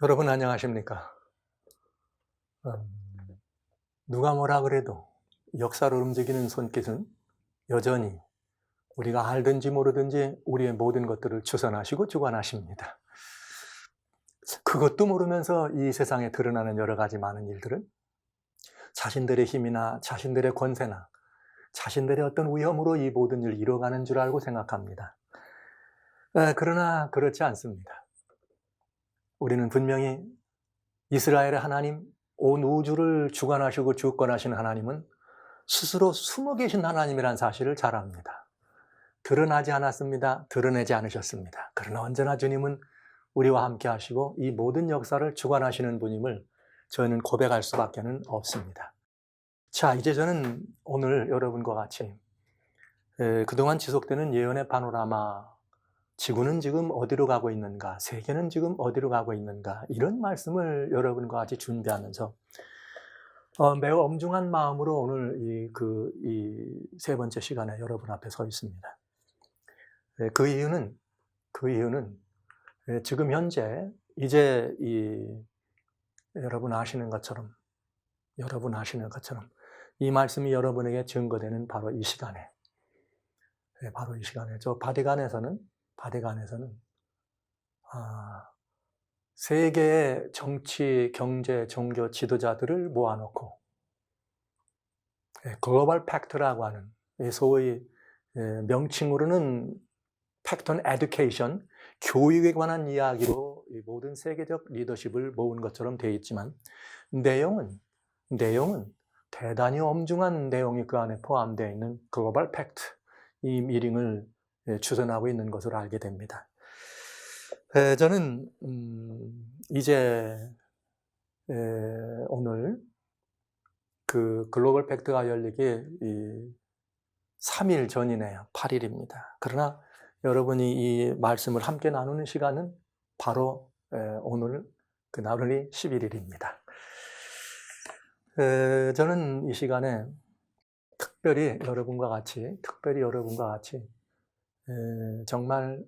여러분 안녕하십니까? 음, 누가 뭐라 그래도 역사를 움직이는 손길은 여전히 우리가 알든지 모르든지 우리의 모든 것들을 주선하시고 주관하십니다. 그것도 모르면서 이 세상에 드러나는 여러 가지 많은 일들은 자신들의 힘이나 자신들의 권세나 자신들의 어떤 위험으로 이 모든 일을 이뤄가는 줄 알고 생각합니다. 그러나 그렇지 않습니다. 우리는 분명히 이스라엘의 하나님, 온 우주를 주관하시고 주권하시는 하나님은 스스로 숨어 계신 하나님이란 사실을 잘 압니다. 드러나지 않았습니다. 드러내지 않으셨습니다. 그러나 언제나 주님은 우리와 함께 하시고 이 모든 역사를 주관하시는 분임을 저희는 고백할 수밖에 없습니다. 자, 이제 저는 오늘 여러분과 같이 그동안 지속되는 예언의 파노라마, 지구는 지금 어디로 가고 있는가, 세계는 지금 어디로 가고 있는가, 이런 말씀을 여러분과 같이 준비하면서 매우 엄중한 마음으로 오늘 이 세 번째 시간에 여러분 앞에 서 있습니다. 그 이유는 지금 현재 이제 여러분 아시는 것처럼 이 말씀이 여러분에게 증거되는 바로 이 시간에, 저 바티칸에서는 세계의 정치, 경제, 종교 지도자들을 모아놓고 글로벌 팩트라고 하는 소위 명칭으로는 팩트 온 에듀케이션, 교육에 관한 이야기로 모든 세계적 리더십을 모은 것처럼 되어 있지만 내용은 대단히 엄중한 내용이 그 안에 포함되어 있는 글로벌 팩트, 이 미링을 주선하고 있는 것을 알게 됩니다. 저는 이제 오늘 그 글로벌 팩트가 열리기 3일 전이네요. 8일입니다. 그러나 여러분이 이 말씀을 함께 나누는 시간은 바로 오늘 나누니 11일입니다. 저는 이 시간에 특별히 여러분과 같이 정말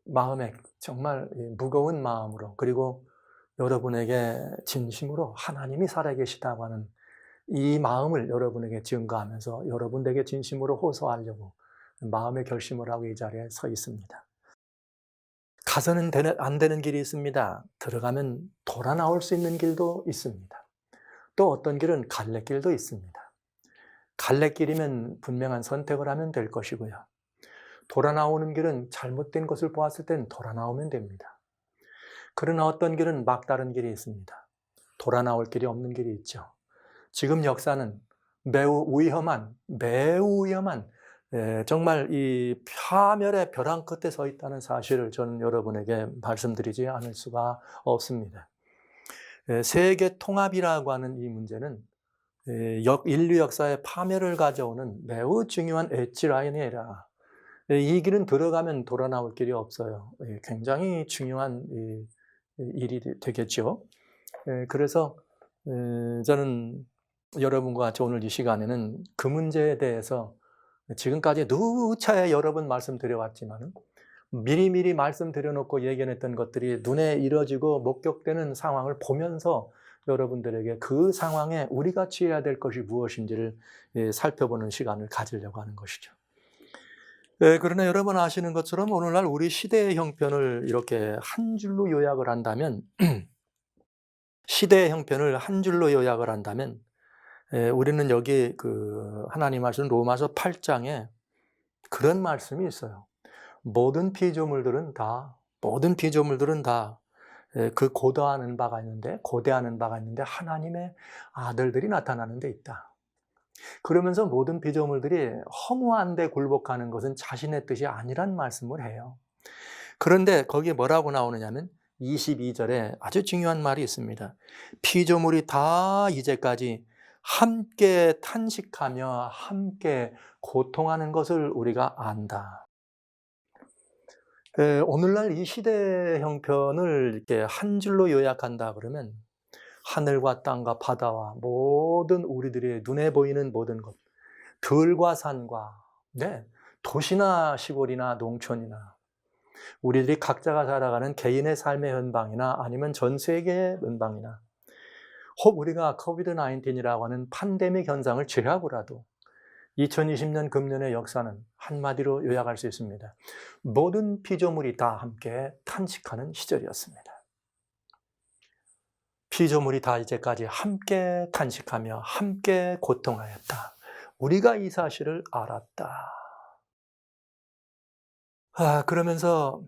마음에 정말 무거운 마음으로, 그리고 여러분에게 진심으로 하나님이 살아계시다고 하는 이 마음을 여러분에게 증거하면서 여러분에게 진심으로 호소하려고 마음의 결심을 하고 이 자리에 서 있습니다. 가서는 안 되는 길이 있습니다. 들어가면 돌아 나올 수 있는 길도 있습니다. 또 어떤 길은 갈래길도 있습니다. 갈래길이면 분명한 선택을 하면 될 것이고요. 돌아 나오는 길은 잘못된 것을 보았을 땐 돌아 나오면 됩니다. 그러나 어떤 길은 막다른 길이 있습니다. 돌아 나올 길이 없는 길이 있죠. 지금 역사는 매우 위험한 정말 이 파멸의 벼랑 끝에 서 있다는 사실을 저는 여러분에게 말씀드리지 않을 수가 없습니다. 세계 통합이라고 하는 이 문제는 인류 역사의 파멸을 가져오는 매우 중요한 엣지 라인이라, 이 길은 들어가면 돌아 나올 길이 없어요. 굉장히 중요한 일이 되겠죠. 그래서 저는 여러분과 같이 오늘 이 시간에는 그 문제에 대해서 지금까지 누차례 여러 번 말씀드려왔지만 미리미리 말씀드려놓고 예견했던 것들이 눈에 이뤄지고 목격되는 상황을 보면서 여러분들에게 그 상황에 우리가 취해야 될 것이 무엇인지를 살펴보는 시간을 가지려고 하는 것이죠. 그러나 여러분 아시는 것처럼 오늘날 우리 시대의 형편을 이렇게 한 줄로 요약을 한다면 우리는 여기 하나님 하신 로마서 8장에 그런 말씀이 있어요. 모든 피조물들은 다 그 고대하는 바가 있는데 하나님의 아들들이 나타나는 데 있다. 그러면서 모든 피조물들이 허무한데 굴복하는 것은 자신의 뜻이 아니란 말씀을 해요. 그런데 거기에 뭐라고 나오느냐면 22절에 아주 중요한 말이 있습니다. 피조물이 다 이제까지 함께 탄식하며 함께 고통하는 것을 우리가 안다. 오늘날 이 시대 형편을 이렇게 한 줄로 요약한다 그러면 하늘과 땅과 바다와 모든 우리들의 눈에 보이는 모든 것, 들과 산과 도시나 시골이나 농촌이나 우리들이 각자가 살아가는 개인의 삶의 현방이나 아니면 전 세계의 현방이나 혹 우리가 코비드-19이라고 하는 팬데믹 현상을 제외하고라도 2020년 금년의 역사는 한마디로 요약할 수 있습니다. 모든 피조물이 다 함께 탄식하는 시절이었습니다. 피조물이 다 이제까지 함께 탄식하며 함께 고통하였다. 우리가 이 사실을 알았다. 그러면서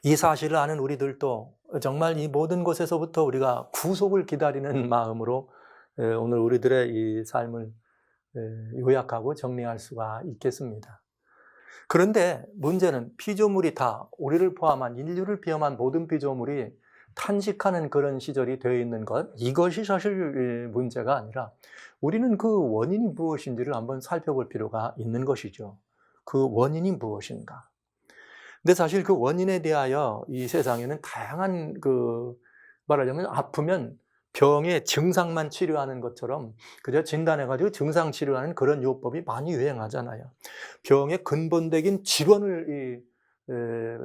이 사실을 아는 우리들도 정말 이 모든 곳에서부터 우리가 구속을 기다리는 마음으로 오늘 우리들의 이 삶을 요약하고 정리할 수가 있겠습니다. 그런데 문제는 피조물이 다 우리를 포함한 인류를 포함한 모든 피조물이 탄식하는 그런 시절이 되어 있는 것, 이것이 사실 문제가 아니라 우리는 그 원인이 무엇인지를 한번 살펴볼 필요가 있는 것이죠. 그 원인이 무엇인가? 근데 사실 그 원인에 대하여 이 세상에는 다양한 말하자면 아프면 병의 증상만 치료하는 것처럼 그저 진단해가지고 증상 치료하는 그런 요법이 많이 유행하잖아요. 병의 근본적인 질원을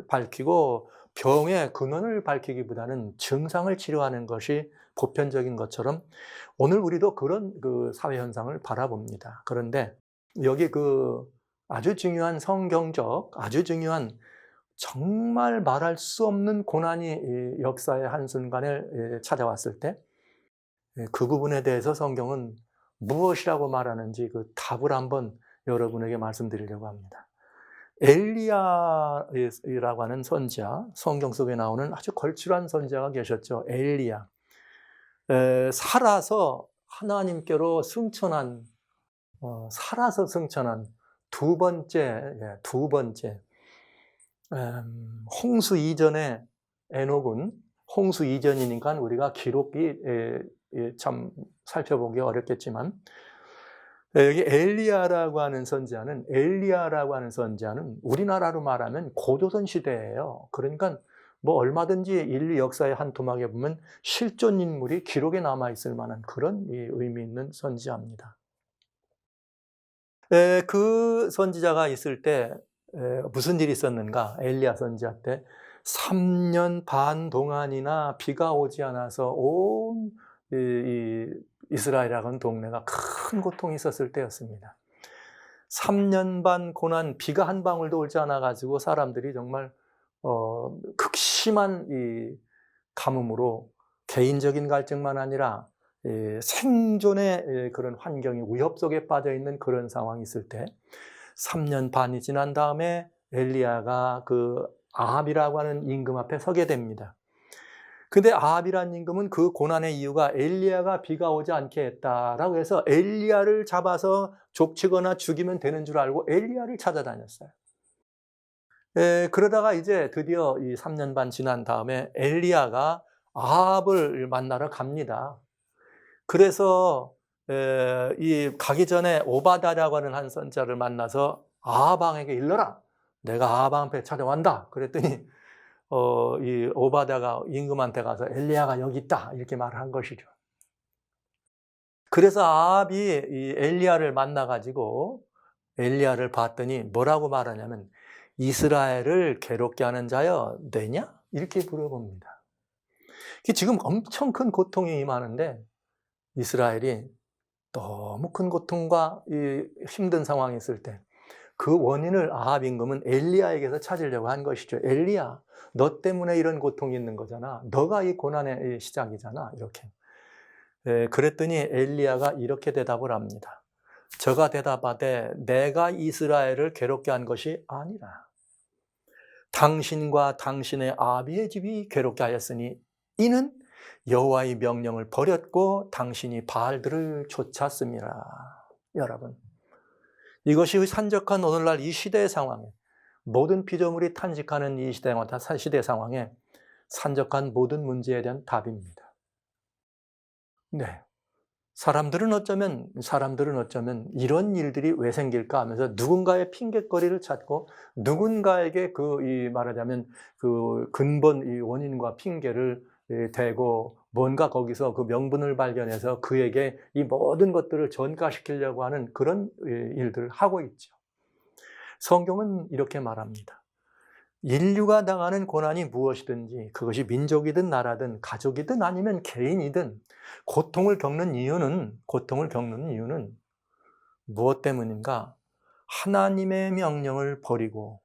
밝히고 병의 근원을 밝히기보다는 증상을 치료하는 것이 보편적인 것처럼 오늘 우리도 그런 사회 현상을 바라봅니다. 그런데 여기 아주 중요한 성경적, 아주 중요한 정말 말할 수 없는 고난이 역사의 한순간에 찾아왔을 때 그 부분에 대해서 성경은 무엇이라고 말하는지 그 답을 한번 여러분에게 말씀드리려고 합니다. 엘리야라고 하는 선지자, 성경 속에 나오는 아주 걸출한 선지자가 계셨죠. 엘리야. 살아서 하나님께로 승천한, 두 번째, 홍수 이전에 에녹은 홍수 이전이니까 우리가 기록이 참 살펴보기 어렵겠지만 여기 엘리야라고 하는 선지자는 우리나라로 말하면 고조선 시대예요. 그러니까 뭐 얼마든지 인류 역사의 한 토막에 보면 실존 인물이 기록에 남아 있을 만한 그런 의미 있는 선지자입니다. 그 선지자가 있을 때 무슨 일이 있었는가? 엘리야 선지자 때 3년 반 동안이나 비가 오지 않아서 온 이스라엘이라는 동네가 큰 고통이 있었을 때였습니다. 3년 반 고난, 비가 한 방울도 오지 않아가지고 사람들이 정말 극심한 이 가뭄으로 개인적인 갈증만 아니라 생존의 그런 환경이 위협 속에 빠져 있는 그런 상황이 있을 때 3년 반이 지난 다음에 엘리야가 아합이라고 하는 임금 앞에 서게 됩니다. 근데 아합이라는 임금은 그 고난의 이유가 엘리야가 비가 오지 않게 했다라고 해서 엘리야를 잡아서 족치거나 죽이면 되는 줄 알고 엘리야를 찾아다녔어요. 그러다가 이제 드디어 이 3년 반 지난 다음에 엘리야가 아합을 만나러 갑니다. 그래서 가기 전에 오바다라고 하는 한 선지자를 만나서 아합 왕에게 일러라. 내가 아합 왕 앞에 찾아왔다. 그랬더니 이 오바다가 임금한테 가서 엘리야가 여기 있다 이렇게 말을 한 것이죠. 그래서 아합이 이 엘리야를 만나가지고 엘리야를 봤더니 뭐라고 말하냐면 이스라엘을 괴롭게 하는 자여 내냐? 이렇게 물어봅니다. 지금 엄청 큰 고통이 임하는데 이스라엘이 너무 큰 고통과 힘든 상황이 있을 때 그 원인을 아합 임금은 엘리야에게서 찾으려고 한 것이죠. 엘리야, 너 때문에 이런 고통이 있는 거잖아. 너가 이 고난의 시작이잖아. 이렇게. 그랬더니 엘리야가 이렇게 대답을 합니다. 저가 대답하되 내가 이스라엘을 괴롭게 한 것이 아니라 당신과 당신의 아비의 집이 괴롭게 하였으니 이는 여호와의 명령을 버렸고 당신이 바알들을 쫓았습니다. 여러분, 이것이 산적한 오늘날 이 시대의 상황에 모든 피조물이 탄식하는 이 시대 상황에 산적한 모든 문제에 대한 답입니다. 네, 사람들은 어쩌면 이런 일들이 왜 생길까 하면서 누군가의 핑곗거리를 찾고 누군가에게 말하자면 근본 이 원인과 핑계를 대고 뭔가 거기서 그 명분을 발견해서 그에게 이 모든 것들을 전가시키려고 하는 그런 일들을 하고 있죠. 성경은 이렇게 말합니다. 인류가 당하는 고난이 무엇이든지 그것이 민족이든 나라든 가족이든 아니면 개인이든 고통을 겪는 이유는 무엇 때문인가? 하나님의 명령을 버리고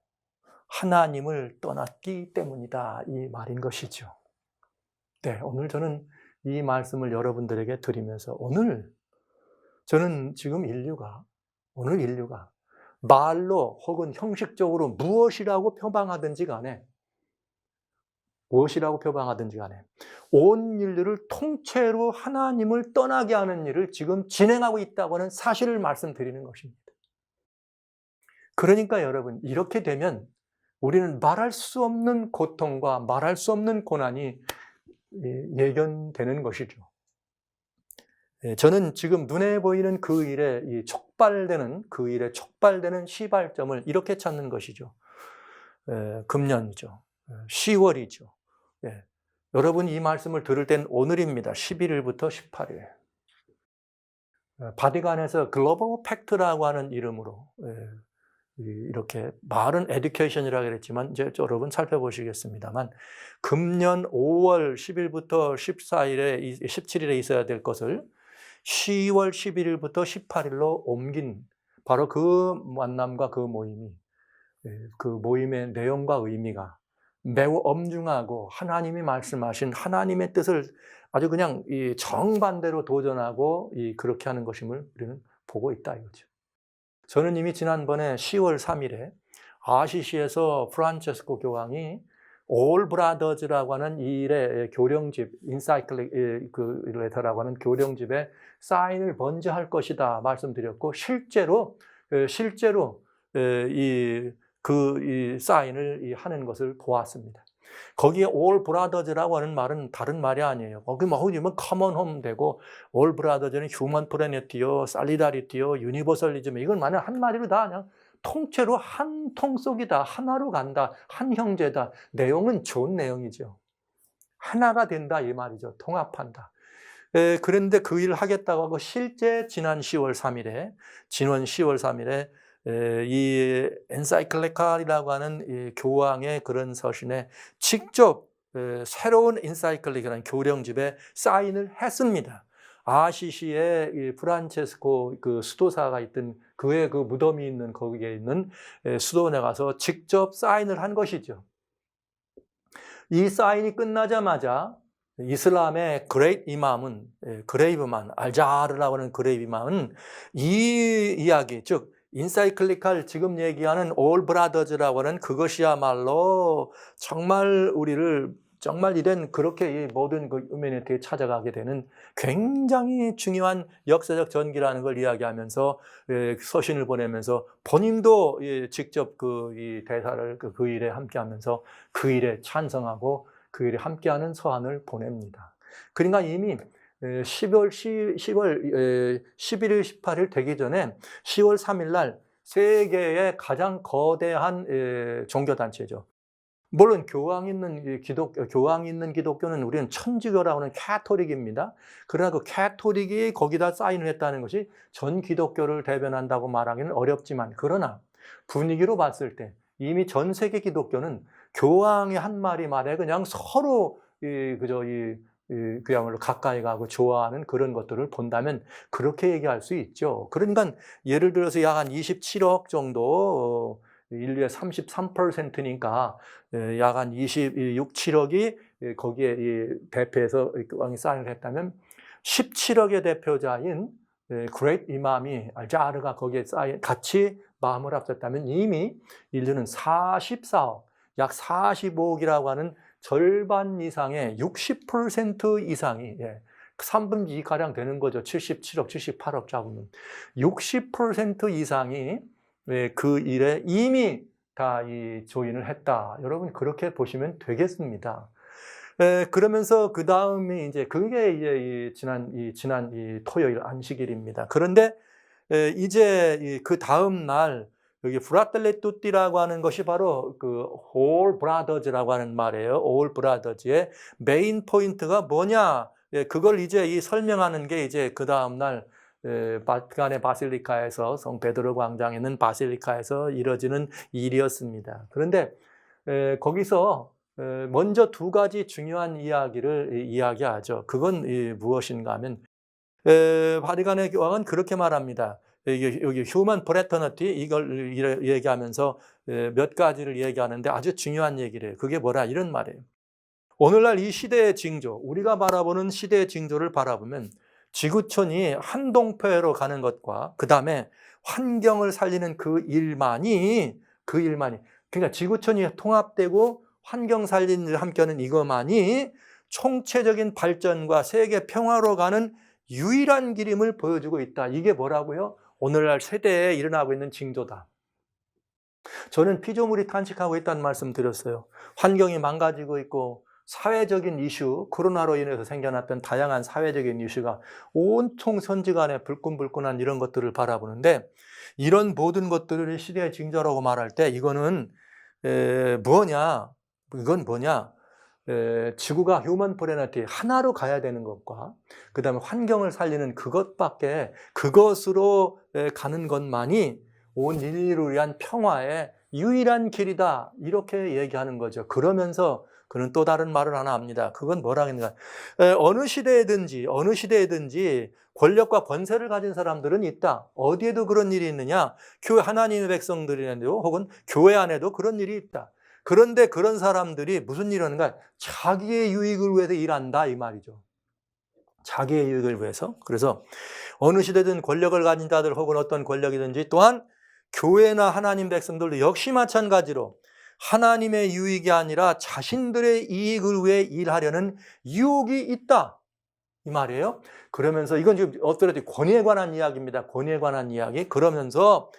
하나님을 떠났기 때문이다, 이 말인 것이죠. 네, 오늘 저는 이 말씀을 여러분들에게 드리면서 저는 지금 오늘 인류가 말로 혹은 형식적으로 무엇이라고 표방하든지 간에 온 인류를 통째로 하나님을 떠나게 하는 일을 지금 진행하고 있다고 하는 사실을 말씀드리는 것입니다. 그러니까 여러분, 이렇게 되면 우리는 말할 수 없는 고통과 말할 수 없는 고난이 예견되는 것이죠. 저는 지금 눈에 보이는 그 일에 촉발되는 시발점을 이렇게 찾는 것이죠. 금년이죠. 10월이죠. 여러분 이 말씀을 들을 땐 오늘입니다. 11일부터 18일. 바티칸에서 글로벌 팩트라고 하는 이름으로 이렇게 말은 에듀케이션이라고 그랬지만 이제 여러분 살펴보시겠습니다만 금년 5월 10일부터 17일에 있어야 될 것을 10월 11일부터 18일로 옮긴 바로 그 만남과 그 모임의 내용과 의미가 매우 엄중하고 하나님이 말씀하신 하나님의 뜻을 아주 그냥 정반대로 도전하고 그렇게 하는 것임을 우리는 보고 있다 이거죠. 저는 이미 지난번에 10월 3일에 아시시에서 프란체스코 교황이 올 브라더즈라고 하는 이 일의 교령집, 인사이클레터라고 하는 교령집에 사인을 먼저 할 것이다 말씀드렸고, 실제로 이 사인을 하는 것을 보았습니다. 거기에 올 브라더즈라고 하는 말은 다른 말이 아니에요. 거기 뭐 커먼 홈 되고 올 브라더즈는 휴먼 프레네티요, 살리다리티요, 유니버설리즘, 이건 만약 한 마디로 다 그냥 통째로 한 통속이다, 하나로 간다, 한 형제다. 내용은 좋은 내용이죠. 하나가 된다 이 말이죠. 통합한다. 그런데 그 일을 하겠다고 하고 실제 지난 10월 3일에 이 엔사이클레칼이라고 하는 이 교황의 그런 서신에 직접 새로운 엔사이클레칼이라는 교령집에 사인을 했습니다. 아시시에 이 프란체스코 그 수도사가 있던 그의 그 무덤이 있는 거기에 있는 수도원에 가서 직접 사인을 한 것이죠. 이 사인이 끝나자마자 이슬람의 그레이브만, 알자르라고 하는 그레이브 이맘은 이 이야기, 즉 인사이클리칼 지금 얘기하는 올 브라더즈라고 하는 그것이야말로 정말 우리를 정말 이런 그렇게 이 모든 그 휴머니티에 찾아가게 되는 굉장히 중요한 역사적 전기라는 걸 이야기하면서 서신을 보내면서 본인도 직접 이 대사를 그 일에 함께하면서 그 일에 찬성하고 그 일에 함께하는 서한을 보냅니다. 그러니까 이미 11일, 18일 되기 전에 10월 3일 날 세계의 가장 거대한 종교단체죠. 물론 교황 있는 기독교는 우리는 천주교라고 하는 캐토릭입니다. 그러나 그 캐토릭이 거기다 사인을 했다는 것이 전 기독교를 대변한다고 말하기는 어렵지만, 그러나 분위기로 봤을 때 이미 전 세계 기독교는 교황의 한 마디 말에 그냥 서로 그야말로 가까이 가고 좋아하는 그런 것들을 본다면 그렇게 얘기할 수 있죠. 그러니까 예를 들어서 약 한 27억 정도, 인류의 33%니까 약 한 26, 7억이 거기에 대표해서 교황이 사인을 했다면 17억의 대표자인 그레이트 이맘이 알자르가 거기에 같이 마음을 합쳤다면 이미 인류는 44억, 약 45억이라고 하는 절반 이상의 60% 이상이 3분의 2가량 되는 거죠. 77억, 78억 잡으면 60% 이상이 그 일에 이미 다 조인을 했다. 여러분 그렇게 보시면 되겠습니다. 그러면서 그 다음에 그게 지난 토요일 안식일입니다. 그런데 이제 그 다음 날 여기 프라텔레 투띠라고 하는 것이 바로 그 올 브라더즈라고 하는 말이에요. 올 브라더즈의 메인 포인트가 뭐냐? 그걸 이제 설명하는 게 이제 그 다음 날 바티칸의 바실리카에서, 성 베드로 광장에 있는 바실리카에서 이뤄지는 일이었습니다. 그런데 거기서 먼저 두 가지 중요한 이야기를 이야기하죠. 그건 무엇인가 하면 바티칸의 교황은 그렇게 말합니다. 여기 휴먼 프래터너티 이걸 얘기하면서 몇 가지를 얘기하는데 아주 중요한 얘기를 해요. 그게 뭐라 이런 말이에요. 오늘날 이 시대의 징조, 우리가 바라보는 시대의 징조를 바라보면 지구촌이 한동표로 가는 것과 그 다음에 환경을 살리는 그 일만이 그러니까 지구촌이 통합되고 환경 살리는 일을 함께하는 이것만이 총체적인 발전과 세계 평화로 가는 유일한 길임을 보여주고 있다. 이게 뭐라고요? 오늘날 세대에 일어나고 있는 징조다. 저는 피조물이 탄식하고 있다는 말씀 드렸어요. 환경이 망가지고 있고 사회적인 이슈, 코로나로 인해서 생겨났던 다양한 사회적인 이슈가 온통 선지간에 불끈불끈한 이런 것들을 바라보는데 이런 모든 것들을 시대의 징조라고 말할 때 이거는 뭐냐? 이건 뭐냐? 지구가 휴먼 플래너티 하나로 가야 되는 것과 그 다음에 환경을 살리는 그것으로 가는 것만이 온 인류를 위한 평화의 유일한 길이다 이렇게 얘기하는 거죠. 그러면서 그는 또 다른 말을 하나 합니다. 그건 뭐라 했는가? 어느 시대에든지 권력과 권세를 가진 사람들은 있다. 어디에도 그런 일이 있느냐? 교회 하나님의 백성들이라도 혹은 교회 안에도 그런 일이 있다. 그런데 그런 사람들이 무슨 일을 하는가? 자기의 유익을 위해서 일한다 이 말이죠. 자기의 유익을 위해서. 그래서 어느 시대든 권력을 가진 자들 혹은 어떤 권력이든지 또한 교회나 하나님 백성들도 역시 마찬가지로 하나님의 유익이 아니라 자신들의 이익을 위해 일하려는 유혹이 있다 이 말이에요. 그러면서 이건 지금 어떠래도 권위에 관한 이야기입니다. 권위에 관한 이야기. 그러면서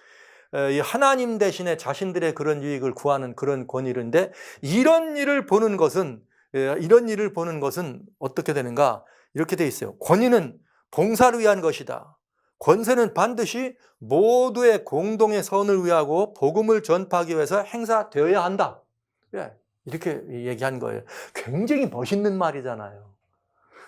하나님 대신에 자신들의 그런 유익을 구하는 그런 권위인데 이런 일을 보는 것은 어떻게 되는가? 이렇게 돼 있어요. 권위는 봉사를 위한 것이다. 권세는 반드시 모두의 공동의 선을 위하고 복음을 전파하기 위해서 행사되어야 한다. 이렇게 얘기한 거예요. 굉장히 멋있는 말이잖아요.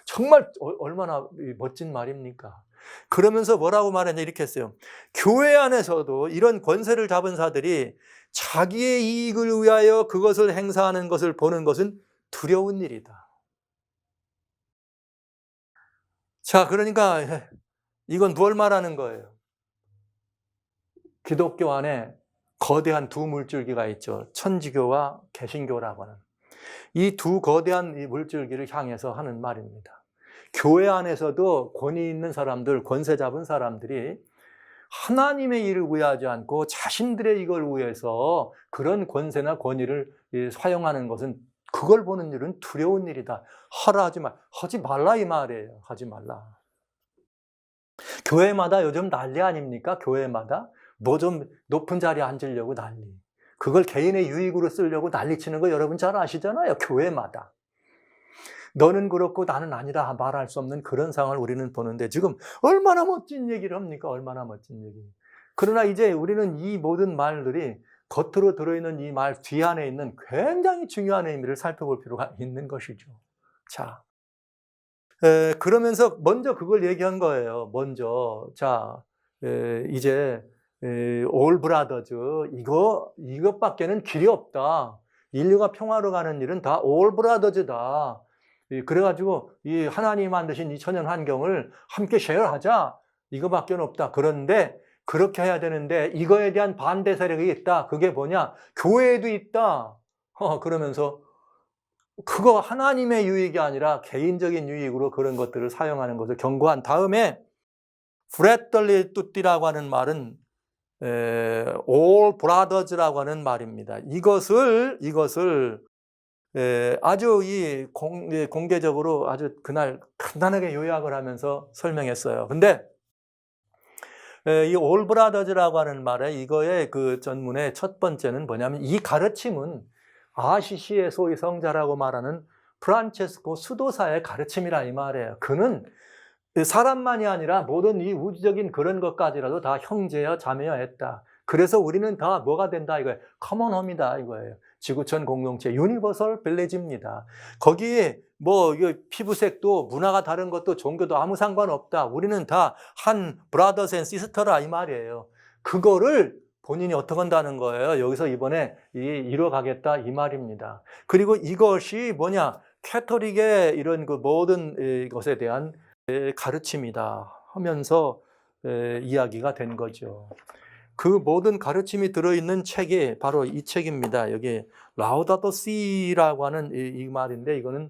정말 얼마나 멋진 말입니까? 그러면서 뭐라고 말했냐 이렇게 했어요. 교회 안에서도 이런 권세를 잡은 자들이 자기의 이익을 위하여 그것을 행사하는 것을 보는 것은 두려운 일이다. 자, 그러니까 이건 뭘 말하는 거예요? 기독교 안에 거대한 두 물줄기가 있죠. 천주교와 개신교라고 하는. 이 두 거대한 이 물줄기를 향해서 하는 말입니다. 교회 안에서도 권위 있는 사람들, 권세 잡은 사람들이 하나님의 일을 위하지 않고 자신들의 이걸 위해서 그런 권세나 권위를 사용하는 것은 그걸 보는 일은 두려운 일이다. 하지 말라 이 말이에요. 하지 말라. 교회마다 요즘 난리 아닙니까? 교회마다 뭐 좀 높은 자리에 앉으려고 난리. 그걸 개인의 유익으로 쓰려고 난리치는 거 여러분 잘 아시잖아요. 교회마다. 너는 그렇고 나는 아니라 말할 수 없는 그런 상황을 우리는 보는데 지금 얼마나 멋진 얘기를 합니까? 얼마나 멋진 얘기. 그러나 이제 우리는 이 모든 말들이 겉으로 들어있는 이 말 뒤 안에 있는 굉장히 중요한 의미를 살펴볼 필요가 있는 것이죠. 자, 그러면서 먼저 그걸 얘기한 거예요. 먼저 이제 올 브라더즈 이것밖에는 길이 없다. 인류가 평화로 가는 일은 다 올 브라더즈다. 그래가지고 이 하나님 만드신 이 천연 환경을 함께 쉐어하자. 이거밖에 없다. 그런데 그렇게 해야 되는데 이거에 대한 반대 세력이 있다. 그게 뭐냐? 교회에도 있다. 그러면서 그거 하나님의 유익이 아니라 개인적인 유익으로 그런 것들을 사용하는 것을 경고한 다음에 프레떨리 뚜띠라고 하는 말은 all brothers라고 하는 말입니다. 이것을 아주 공개적으로 아주 그날 간단하게 요약을 하면서 설명했어요. 근데 이 all brothers라고 하는 말에 이거의 그 전문의 첫 번째는 뭐냐면 이 가르침은 아시시의 소위 성자라고 말하는 프란체스코 수도사의 가르침이라 이 말이에요. 그는 사람만이 아니라 모든 이 우주적인 그런 것까지라도 다 형제여 자매여 했다. 그래서 우리는 다 뭐가 된다 이거예요. 커먼홈이다 이거예요. 지구촌 공동체 유니버설 빌리지입니다. 거기에 뭐 피부색도 문화가 다른 것도 종교도 아무 상관없다. 우리는 다 한 브라더스 앤 시스터라 이 말이에요. 그거를 본인이 어떻게 한다는 거예요. 여기서 이번에 이뤄가겠다 이 말입니다. 그리고 이것이 뭐냐? 캐톨릭의 이런 그 모든 것에 대한 가르침이다 하면서 이야기가 된 거죠. 그 모든 가르침이 들어있는 책이 바로 이 책입니다. 여기 라우다토 시라고 하는 이 말인데 이거는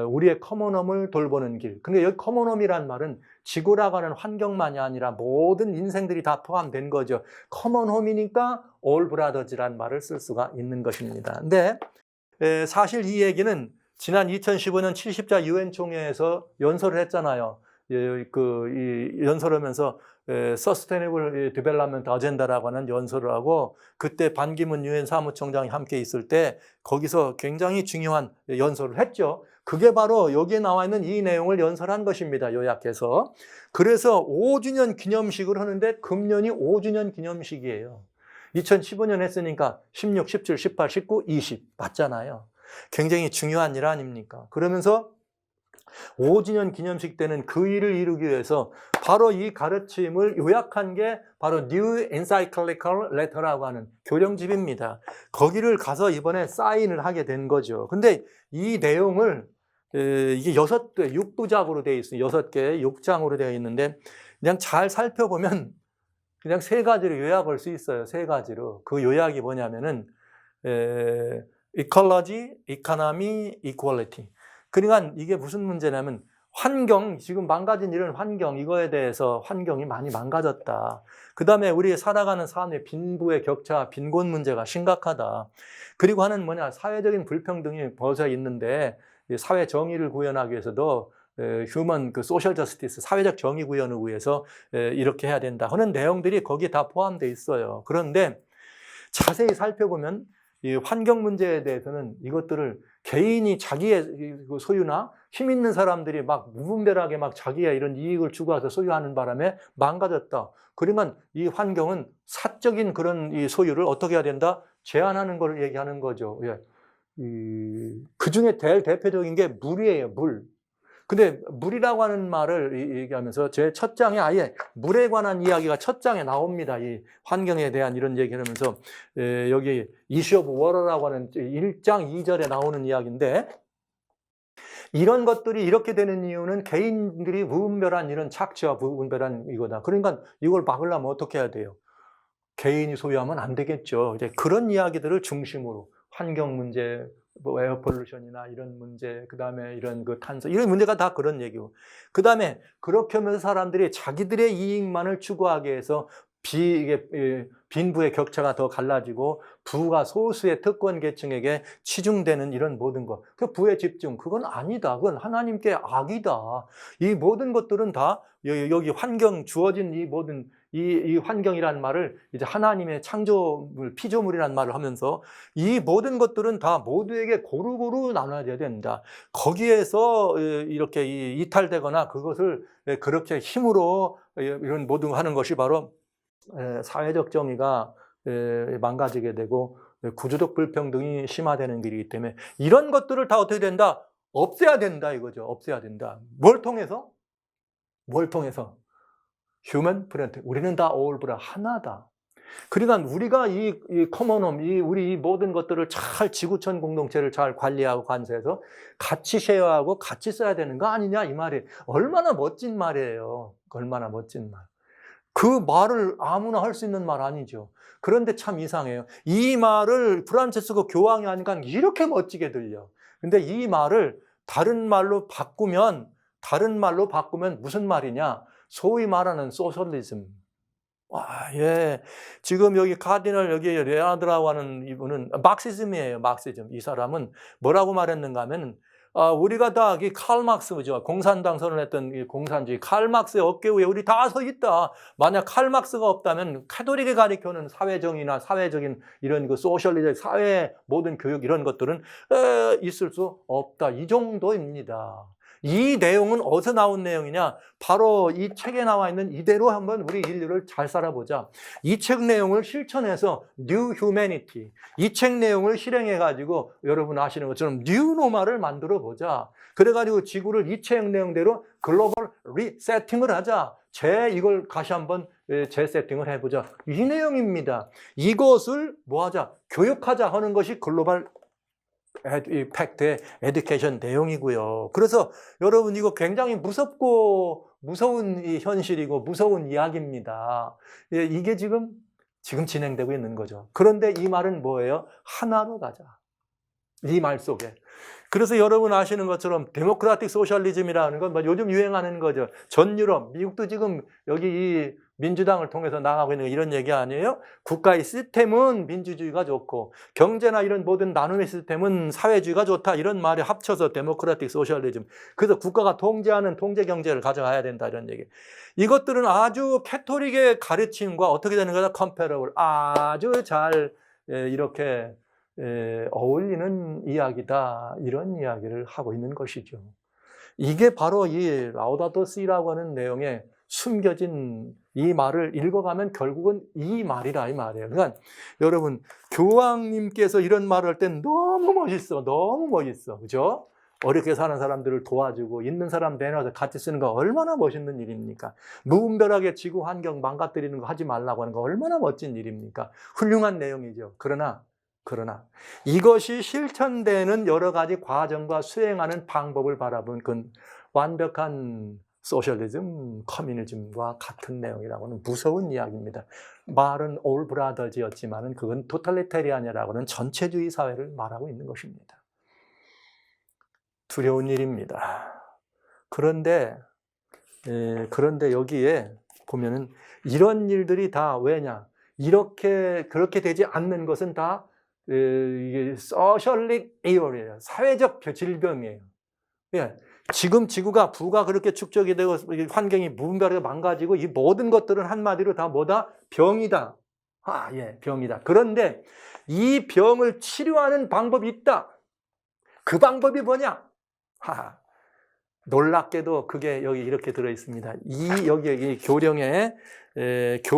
우리의 커먼홈을 돌보는 길. 근데 여기 커먼홈이란 말은 지구라고 하는 환경만이 아니라 모든 인생들이 다 포함된 거죠. 커먼홈이니까 all brothers란 말을 쓸 수가 있는 것입니다. 근데 사실 이 얘기는 지난 2015년 70자 유엔 총회에서 연설을 했잖아요. 연설하면서 서스테이너블 디벨롭먼트 어젠다라고 하는 연설을 하고 그때 반기문 유엔 사무총장이 함께 있을 때 거기서 굉장히 중요한 연설을 했죠. 그게 바로 여기에 나와 있는 이 내용을 연설한 것입니다. 요약해서. 그래서 5주년 기념식을 하는데 금년이 5주년 기념식이에요. 2015년 했으니까 16, 17, 18, 19, 20 맞잖아요. 굉장히 중요한 일 아닙니까? 그러면서 5주년 기념식 때는 그 일을 이루기 위해서 바로 이 가르침을 요약한 게 바로 New Encyclical Letter라고 하는 교령집입니다. 거기를 가서 이번에 사인을 하게 된 거죠. 근데 이 내용을 이게 6부작으로 되어 있어요. 6개 6장으로 되어 있는데 그냥 잘 살펴보면 그냥 3가지로 요약할 수 있어요. 3가지로. 그 요약이 뭐냐면은 Ecology, Economy, Equality. 그러니까 이게 무슨 문제냐면 환경, 지금 망가진 이런 환경, 이거에 대해서 환경이 많이 망가졌다. 그 다음에 우리 살아가는 삶의 빈부의 격차, 빈곤 문제가 심각하다. 그리고 하는 뭐냐, 사회적인 불평등이 벌써 있는데 사회 정의를 구현하기 위해서도 휴먼 소셜 저스티스, 사회적 정의 구현을 위해서 이렇게 해야 된다 하는 내용들이 거기에 다 포함되어 있어요. 그런데 자세히 살펴보면 이 환경 문제에 대해서는 이것들을 개인이 자기의 소유나 힘 있는 사람들이 막 무분별하게 막 자기의 이런 이익을 추구해서 소유하는 바람에 망가졌다. 그러면 이 환경은 사적인 그런 이 소유를 어떻게 해야 된다? 제한하는 걸 얘기하는 거죠. 예. 그 중에 제일 대표적인 게 물이에요, 물. 근데 물이라고 하는 말을 얘기하면서 제 첫 장에 아예 물에 관한 이야기가 첫 장에 나옵니다. 이 환경에 대한 이런 얘기를 하면서 여기 이슈 오브 워러라고 하는 1장 2절에 나오는 이야기인데 이런 것들이 이렇게 되는 이유는 개인들이 무분별한 이런 착취와 무분별한 이거다. 그러니까 이걸 막으려면 어떻게 해야 돼요? 개인이 소유하면 안 되겠죠. 이제 그런 이야기들을 중심으로 환경 문제, 뭐 에어 폴루션이나 이런 문제, 그다음에 이런 탄소, 이런 문제가 다 그런 얘기고. 그다음에 그렇게 하면서 사람들이 자기들의 이익만을 추구하기 위해서 빈부의 격차가 더 갈라지고 부가 소수의 특권 계층에게 치중되는 이런 모든 것. 그 부의 집중, 그건 아니다. 그건 하나님께 악이다. 이 모든 것들은 다 여기 환경 주어진 이 모든 이 환경이라는 말을 이제 하나님의 창조물, 피조물이라는 말을 하면서 이 모든 것들은 다 모두에게 고루고루 나눠져야 된다. 거기에서 이렇게 이탈되거나 그것을 그렇게 힘으로 이런 모든 거 하는 것이 바로 사회적 정의가 망가지게 되고 구조적 불평등이 심화되는 길이기 때문에 이런 것들을 다 어떻게 된다? 없애야 된다 이거죠. 없애야 된다. 뭘 통해서? 뭘 통해서? 휴먼 프렌트. 우리는 다 어울브라 하나다. 그러니까 우리가 이 커먼홈, 우리 이 모든 것들을 잘 지구촌 공동체를 잘 관리하고 관세해서 같이 쉐어하고 같이 써야 되는 거 아니냐 이 말이 얼마나 멋진 말이에요. 얼마나 멋진 말. 그 말을 아무나 할 수 있는 말 아니죠. 그런데 참 이상해요. 이 말을 프란체스코 교황이 하니까 이렇게 멋지게 들려. 근데 이 말을 다른 말로 바꾸면 무슨 말이냐? 소위 말하는 소셜리즘. 와, 예. 지금 여기 카디널 여기 레아드라고 하는 이분은 막시즘이에요. 막시즘. 이 사람은 뭐라고 말했는가 하면 우리가 다 칼 막스죠. 공산당 선언했던 이 공산주의 칼 막스의 어깨 위에 우리 다 서 있다. 만약 칼 막스가 없다면 카톨릭이 가리켜는 사회정의나 사회적인 이런 소셜리즘, 사회 모든 교육 이런 것들은 있을 수 없다. 이 정도입니다. 이 내용은 어디서 나온 내용이냐? 바로 이 책에 나와 있는 이대로 한번 우리 인류를 잘 살아보자. 이 책 내용을 실천해서 New Humanity, 이 책 내용을 실행해가지고 여러분 아시는 것처럼 New Normal을 만들어보자. 그래가지고 지구를 이 책 내용대로 글로벌 리세팅을 하자. 이걸 다시 한번 재세팅을 해보자. 이 내용입니다. 이것을 뭐하자? 교육하자 하는 것이 글로벌 팩트의 에듀케이션 내용이고요. 그래서 여러분 이거 굉장히 무섭고 무서운 이 현실이고 무서운 이야기입니다. 이게 지금 진행되고 있는 거죠. 그런데 이 말은 뭐예요? 하나로 가자. 이 말 속에. 그래서 여러분 아시는 것처럼 데모크라틱 소셜리즘이라는 건 뭐 요즘 유행하는 거죠. 전 유럽, 미국도 지금 여기 이 민주당을 통해서 나가고 있는 이런 얘기 아니에요? 국가의 시스템은 민주주의가 좋고 경제나 이런 모든 나눔의 시스템은 사회주의가 좋다. 이런 말이 합쳐서 데모크라틱 소셜리즘. 그래서 국가가 통제하는 통제 경제를 가져가야 된다. 이런 얘기. 이것들은 아주 캐토릭의 가르침과 어떻게 되는 거다? 컴패러블. 아주 잘 이렇게 어울리는 이야기다. 이런 이야기를 하고 있는 것이죠. 이게 바로 이 라우다토 시라고 하는 내용에 숨겨진 이 말을 읽어가면 결국은 이 말이라 이 말이에요. 그러니까 여러분 교황님께서 이런 말을 할 땐 너무 멋있어. 너무 멋있어. 그죠? 어렵게 사는 사람들을 도와주고 있는 사람 내놔서 같이 쓰는 거 얼마나 멋있는 일입니까? 무분별하게 지구 환경 망가뜨리는 거 하지 말라고 하는 거 얼마나 멋진 일입니까? 훌륭한 내용이죠. 그러나 이것이 실천되는 여러 가지 과정과 수행하는 방법을 바라본 그 완벽한 소셜리즘, 커뮤니즘과 같은 내용이라고는 무서운 이야기입니다. 말은 올 브라더즈였지만 그건 토탈리테리안이라고 하는 전체주의 사회를 말하고 있는 것입니다. 두려운 일입니다. 그런데 여기에 보면은 이런 일들이 다 왜냐? 그렇게 되지 않는 것은 다 이게 소셜릭 에어리예요. 사회적 질병이에요. 예. 지금 지구가 부가 그렇게 축적이 되고 환경이 무분별하게 망가지고 이 모든 것들은 한마디로 다 뭐다? 병이다. 병이다. 그런데 이 병을 치료하는 방법이 있다. 그 방법이 뭐냐? 놀랍게도 그게 여기 이렇게 들어 있습니다. 여기 교령에 여기에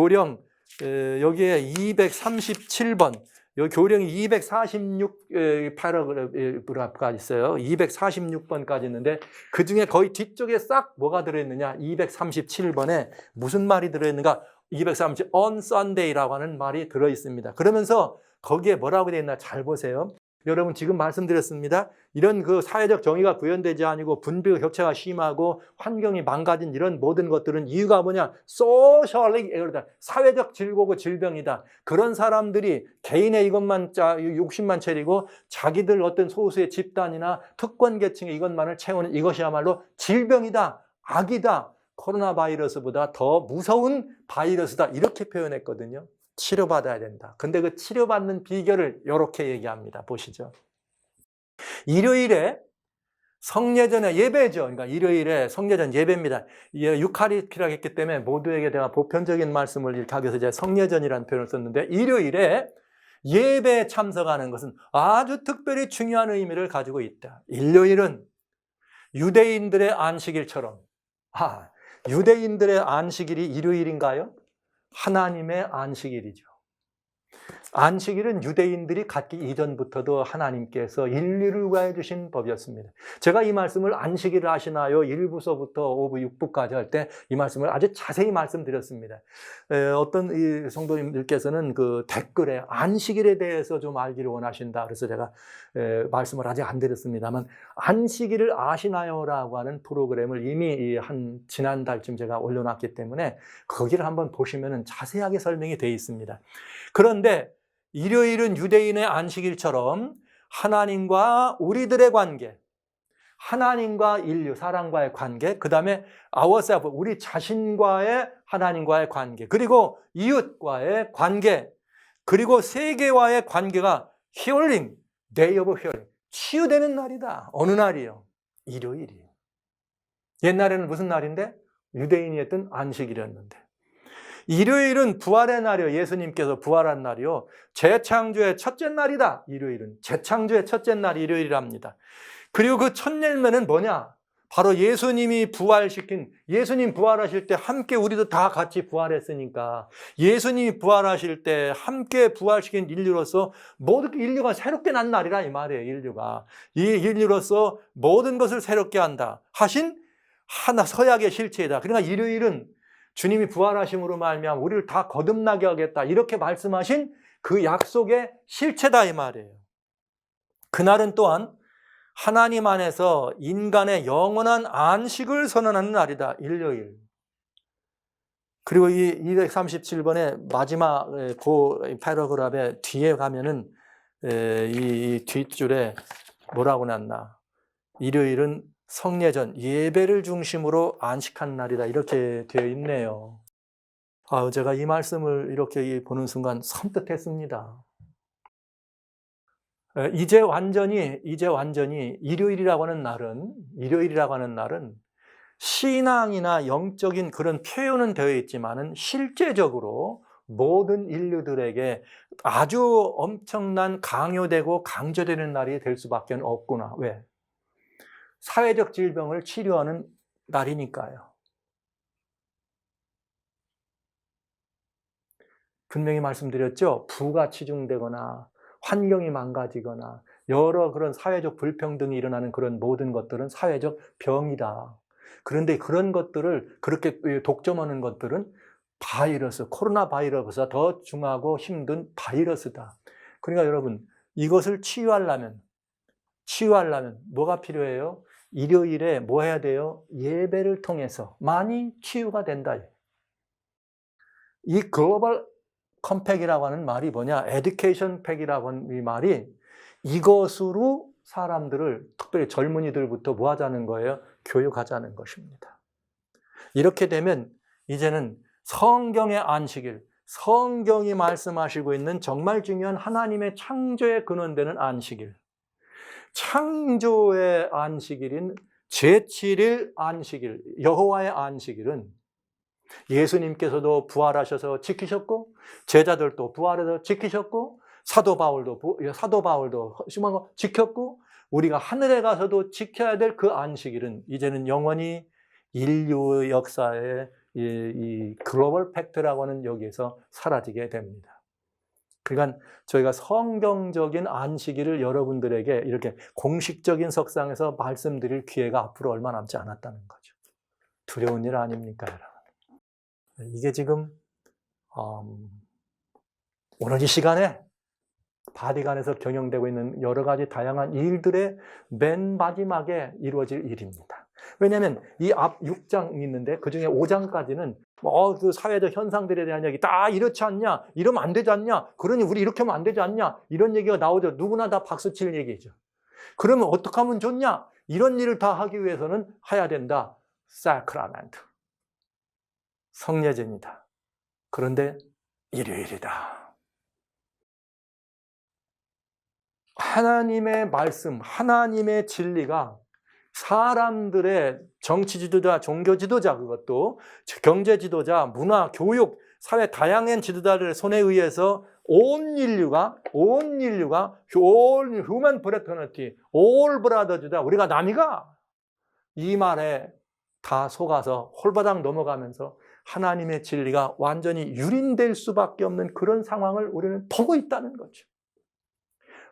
237번 여기 교령이 246파라그래프가 있어요. 246번까지 있는데 그 중에 거의 뒤쪽에 싹 뭐가 들어있느냐? 237번에 무슨 말이 들어있는가? 237 on Sunday라고 하는 말이 들어있습니다. 그러면서 거기에 뭐라고 되어 있나 잘 보세요. 여러분 지금 말씀드렸습니다. 이런 그 사회적 정의가 구현되지 아니고 분배 격차가 심하고 환경이 망가진 이런 모든 것들은 이유가 뭐냐? 소셜릭 에어다. 사회적 질고고 질병이다. 그런 사람들이 개인의 이것만 욕심만 차리고 자기들 어떤 소수의 집단이나 특권 계층의 이것만을 채우는 이것이야말로 질병이다. 악이다. 코로나 바이러스보다 더 무서운 바이러스다. 이렇게 표현했거든요. 치료받아야 된다. 근데 그 치료받는 비결을 이렇게 얘기합니다. 보시죠. 일요일에 성례전의 예배죠. 그러니까 일요일에 성례전 예배입니다. 유카리스트라고 했기 때문에 모두에게 내가 보편적인 말씀을 이렇게 하기 위해서 이제 성례전이라는 표현을 썼는데 일요일에 예배에 참석하는 것은 아주 특별히 중요한 의미를 가지고 있다. 일요일은 유대인들의 안식일처럼 유대인들의 안식일이 일요일인가요? 하나님의 안식일이죠. 안식일은 유대인들이 갖기 이전부터도 하나님께서 인류를 위하여 주신 법이었습니다. 제가 이 말씀을 안식일을 아시나요? 1부서부터 5부, 6부까지 할 때 이 말씀을 아주 자세히 말씀드렸습니다. 어떤 이 성도님들께서는 그 댓글에 안식일에 대해서 좀 알기를 원하신다. 그래서 제가 말씀을 아직 안 드렸습니다만 안식일을 아시나요? 라고 하는 프로그램을 이미 지난달쯤 제가 올려놨기 때문에 거기를 한번 보시면 자세하게 설명이 되어 있습니다. 그런데 일요일은 유대인의 안식일처럼 하나님과 우리들의 관계, 하나님과 인류, 사람과의 관계, 그 다음에 ourself, 우리 자신과의 하나님과의 관계, 그리고 이웃과의 관계, 그리고 세계와의 관계가 healing, day of healing, 치유되는 날이다. 어느 날이요? 일요일이에요. 옛날에는 무슨 날인데? 유대인이 했던 안식일이었는데. 일요일은 부활의 날이요. 예수님께서 부활한 날이요. 재창조의 첫째 날이다. 일요일은. 재창조의 첫째 날이 일요일이랍니다. 그리고 그 첫 열매는 뭐냐? 바로 예수님이 예수님 부활하실 때 함께 우리도 다 같이 부활했으니까 예수님이 부활하실 때 함께 부활시킨 인류로서 모든 인류가 새롭게 난 날이라 이 말이에요. 이 인류로서 모든 것을 새롭게 한다. 하신 하나 서약의 실체이다. 그러니까 일요일은 주님이 부활하심으로 말미암아 우리를 다 거듭나게 하겠다 이렇게 말씀하신 그 약속의 실체다 이 말이에요. 그날은 또한 하나님 안에서 인간의 영원한 안식을 선언하는 날이다. 일요일. 그리고 이 237번의 마지막 그 패러그랩의 뒤에 가면은 이 뒷줄에 뭐라고 놨나. 일요일은 성례전, 예배를 중심으로 안식한 날이다. 이렇게 되어 있네요. 제가 이 말씀을 이렇게 보는 순간 섬뜩했습니다. 이제 완전히 일요일이라고 하는 날은 신앙이나 영적인 그런 표현은 되어 있지만은 실제적으로 모든 인류들에게 아주 엄청난 강요되고 강조되는 날이 될 수밖에 없구나. 왜? 사회적 질병을 치료하는 날이니까요. 분명히 말씀드렸죠. 부가 치중되거나 환경이 망가지거나 여러 그런 사회적 불평등이 일어나는 그런 모든 것들은 사회적 병이다. 그런데 그런 것들을 그렇게 독점하는 것들은 바이러스, 코로나 바이러스가 더 중하고 힘든 바이러스다. 그러니까 여러분, 이것을 치유하려면 뭐가 필요해요? 일요일에 뭐 해야 돼요? 예배를 통해서 많이 치유가 된다. 이 글로벌 컴팩이라고 하는 말이 뭐냐? 에듀케이션 팩이라고 하는 이 말이 이것으로 사람들을, 특별히 젊은이들부터 뭐 하자는 거예요? 교육하자는 것입니다. 이렇게 되면 이제는 성경의 안식일, 성경이 말씀하시고 있는 정말 중요한 하나님의 창조에 근원되는 안식일, 창조의 안식일인 제7일 안식일, 여호와의 안식일은 예수님께서도 부활하셔서 지키셨고 제자들도 부활해서 지키셨고 사도 바울도 지켰고 우리가 하늘에 가서도 지켜야 될 그 안식일은 이제는 영원히 인류 역사의 이 글로벌 팩트라고 하는 여기에서 사라지게 됩니다. 그러니까 저희가 성경적인 안식일을 여러분들에게 이렇게 공식적인 석상에서 말씀드릴 기회가 앞으로 얼마 남지 않았다는 거죠. 두려운 일 아닙니까, 여러분? 이게 지금 오늘 이 시간에 바티칸에서 경영되고 있는 여러 가지 다양한 일들의 맨 마지막에 이루어질 일입니다. 왜냐하면 이 앞 6장이 있는데 그중에 5장까지는 그 사회적 현상들에 대한 얘기 다 이렇지 않냐, 이러면 안 되지 않냐, 그러니 우리 이렇게 하면 안 되지 않냐, 이런 얘기가 나오죠. 누구나 다 박수칠 얘기죠. 그러면 어떻게 하면 좋냐, 이런 일을 다 하기 위해서는 해야 된다. 사크라멘트, 성례제입니다. 그런데 일요일이다. 하나님의 말씀, 하나님의 진리가 사람들의 정치 지도자, 종교 지도자, 그것도 경제 지도자, 문화, 교육, 사회 다양한 지도자들의 손에 의해서 온 인류가 all human fraternity, all brothers다. 우리가 남이가 이 말에 다 속아서 홀바닥 넘어가면서 하나님의 진리가 완전히 유린될 수밖에 없는 그런 상황을 우리는 보고 있다는 거죠.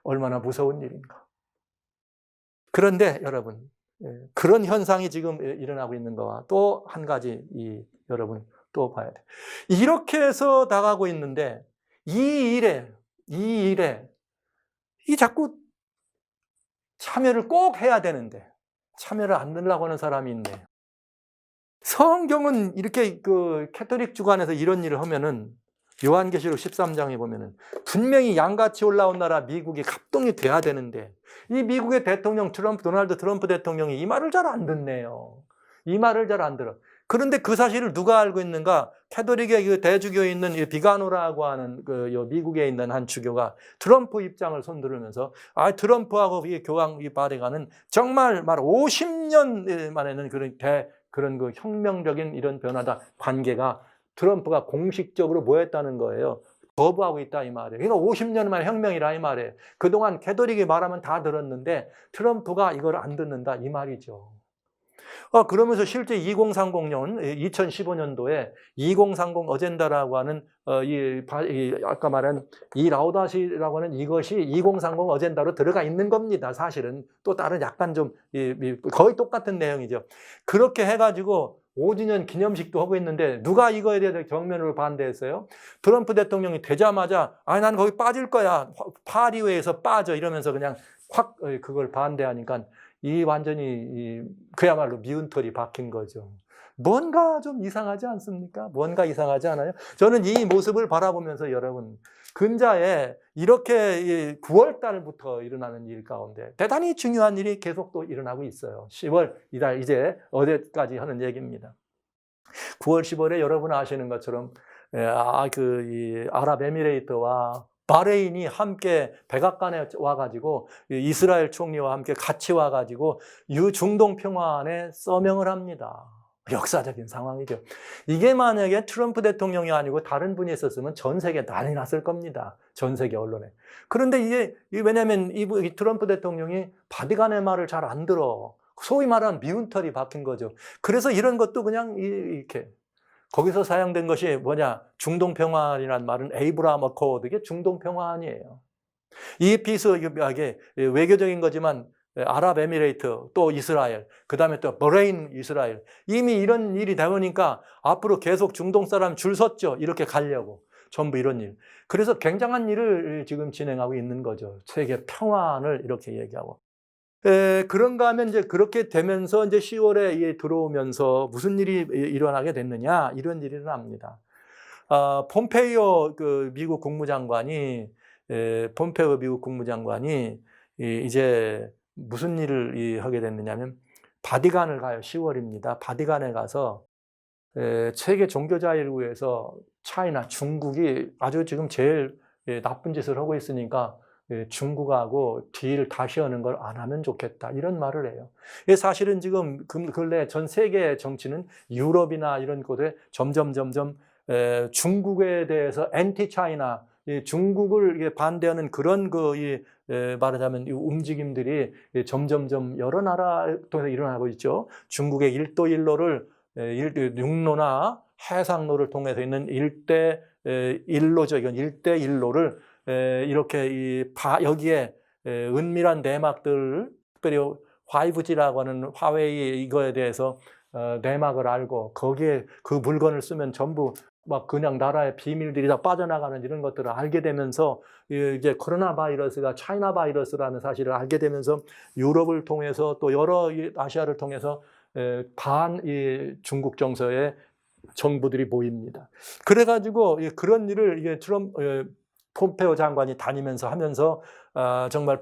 얼마나 무서운 일인가. 그런데 여러분, 그런 현상이 지금 일어나고 있는 거와 또 한 가지 여러분 또 봐야 돼요. 이렇게 해서 나가고 있는데 이 일에 자꾸 참여를 꼭 해야 되는데 참여를 안 하려고 하는 사람이 있네. 성경은 이렇게 그 캐톨릭 주관에서 이런 일을 하면은 요한계시록 13장에 보면은 분명히 양같이 올라온 나라 미국이 합동이 돼야 되는데 이 미국의 대통령 도널드 트럼프 대통령이 이 말을 잘 안 듣네요. 이 말을 잘 안 들어. 그런데 그 사실을 누가 알고 있는가? 캐톨릭의 그 대주교에 있는 비가노라고 하는 미국에 있는 한 주교가 트럼프 입장을 손들으면서 트럼프하고 이 교황 바티칸은 정말 50년 만에는 그런 그 혁명적인 이런 변화다. 관계가 트럼프가 공식적으로 뭐 했다는 거예요? 거부하고 있다 이 말이에요. 그러니까 50년 만에 혁명이라 이 말이에요. 그동안 캐톨릭이 말하면 다 들었는데 트럼프가 이걸 안 듣는다 이 말이죠. 그러면서 실제 2030년, 2015년도에 2030 어젠다라고 하는 아까 말한 이 라우다시라고 하는 이것이 2030 어젠다로 들어가 있는 겁니다. 사실은 또 다른 약간 좀 거의 똑같은 내용이죠. 그렇게 해가지고 5주년 기념식도 하고 있는데 누가 이거에 대해서 정면으로 반대했어요? 트럼프 대통령이 되자마자 난 거기 빠질 거야. 파리회에서 빠져 이러면서 그냥 확 그걸 반대하니까 이 완전히 그야말로 미운 털이 박힌 거죠. 뭔가 좀 이상하지 않습니까? 뭔가 이상하지 않아요? 저는 이 모습을 바라보면서 여러분 근자에 이렇게 9월 달부터 일어나는 일 가운데 대단히 중요한 일이 계속 또 일어나고 있어요. 10월 이달 이제 어제까지 하는 얘기입니다. 9월 10월에 여러분 아시는 것처럼 이 아랍에미레이트와 바레인이 함께 백악관에 와가지고 이스라엘 총리와 함께 같이 와가지고 중동 평화안에 서명을 합니다. 역사적인 상황이죠. 이게 만약에 트럼프 대통령이 아니고 다른 분이 있었으면 전 세계 난리 났을 겁니다. 전 세계 언론에. 그런데 이게 왜냐하면 이 트럼프 대통령이 바티칸의 말을 잘 안 들어. 소위 말하는 미운 털이 박힌 거죠. 그래서 이런 것도 그냥 이렇게 거기서 사용된 것이 뭐냐? 중동 평화안이라는 말은 에이브라함 어코드, 이게 중동 평화안이에요. 이 비슷하게 외교적인 거지만 아랍에미레이트, 또 이스라엘, 그 다음에 또 버레인 이스라엘, 이미 이런 일이 되니까 앞으로 계속 중동 사람 줄 섰죠. 이렇게 가려고. 전부 이런 일. 그래서 굉장한 일을 지금 진행하고 있는 거죠. 세계 평화를 이렇게 얘기하고. 그런가 하면 이제 그렇게 되면서 이제 10월에 들어오면서 무슨 일이 일어나게 됐느냐, 이런 일이 일어납니다. 폼페이오 미국 국무장관이 이제 무슨 일을 하게 됐느냐면 바티칸을 가요. 10월입니다. 바티칸에 가서 세계 종교자유회에서 차이나 중국이 아주 지금 제일 나쁜 짓을 하고 있으니까 중국하고 딜 다시 하는 걸 안 하면 좋겠다, 이런 말을 해요. 사실은 지금 근래 전 세계의 정치는 유럽이나 이런 곳에 점점 중국에 대해서 엔티 차이나 중국을 반대하는 그런 말하자면 이 움직임들이 점점 여러 나라 통해서 일어나고 있죠. 중국의 일도일로를 육로나 해상로를 통해서 있는 일대일로죠. 이건 일대일로를 이렇게 여기에 은밀한 내막들, 특별히 5G라고 하는 화웨이 이거에 대해서 내막을 알고 거기에 그 물건을 쓰면 전부 막 그냥 나라의 비밀들이 다 빠져나가는 이런 것들을 알게 되면서 이제 코로나 바이러스가 차이나 바이러스라는 사실을 알게 되면서 유럽을 통해서 또 여러 아시아를 통해서 반 중국 정서의 정부들이 모입니다. 그래가지고 그런 일을 폼페오 장관이 다니면서 하면서 정말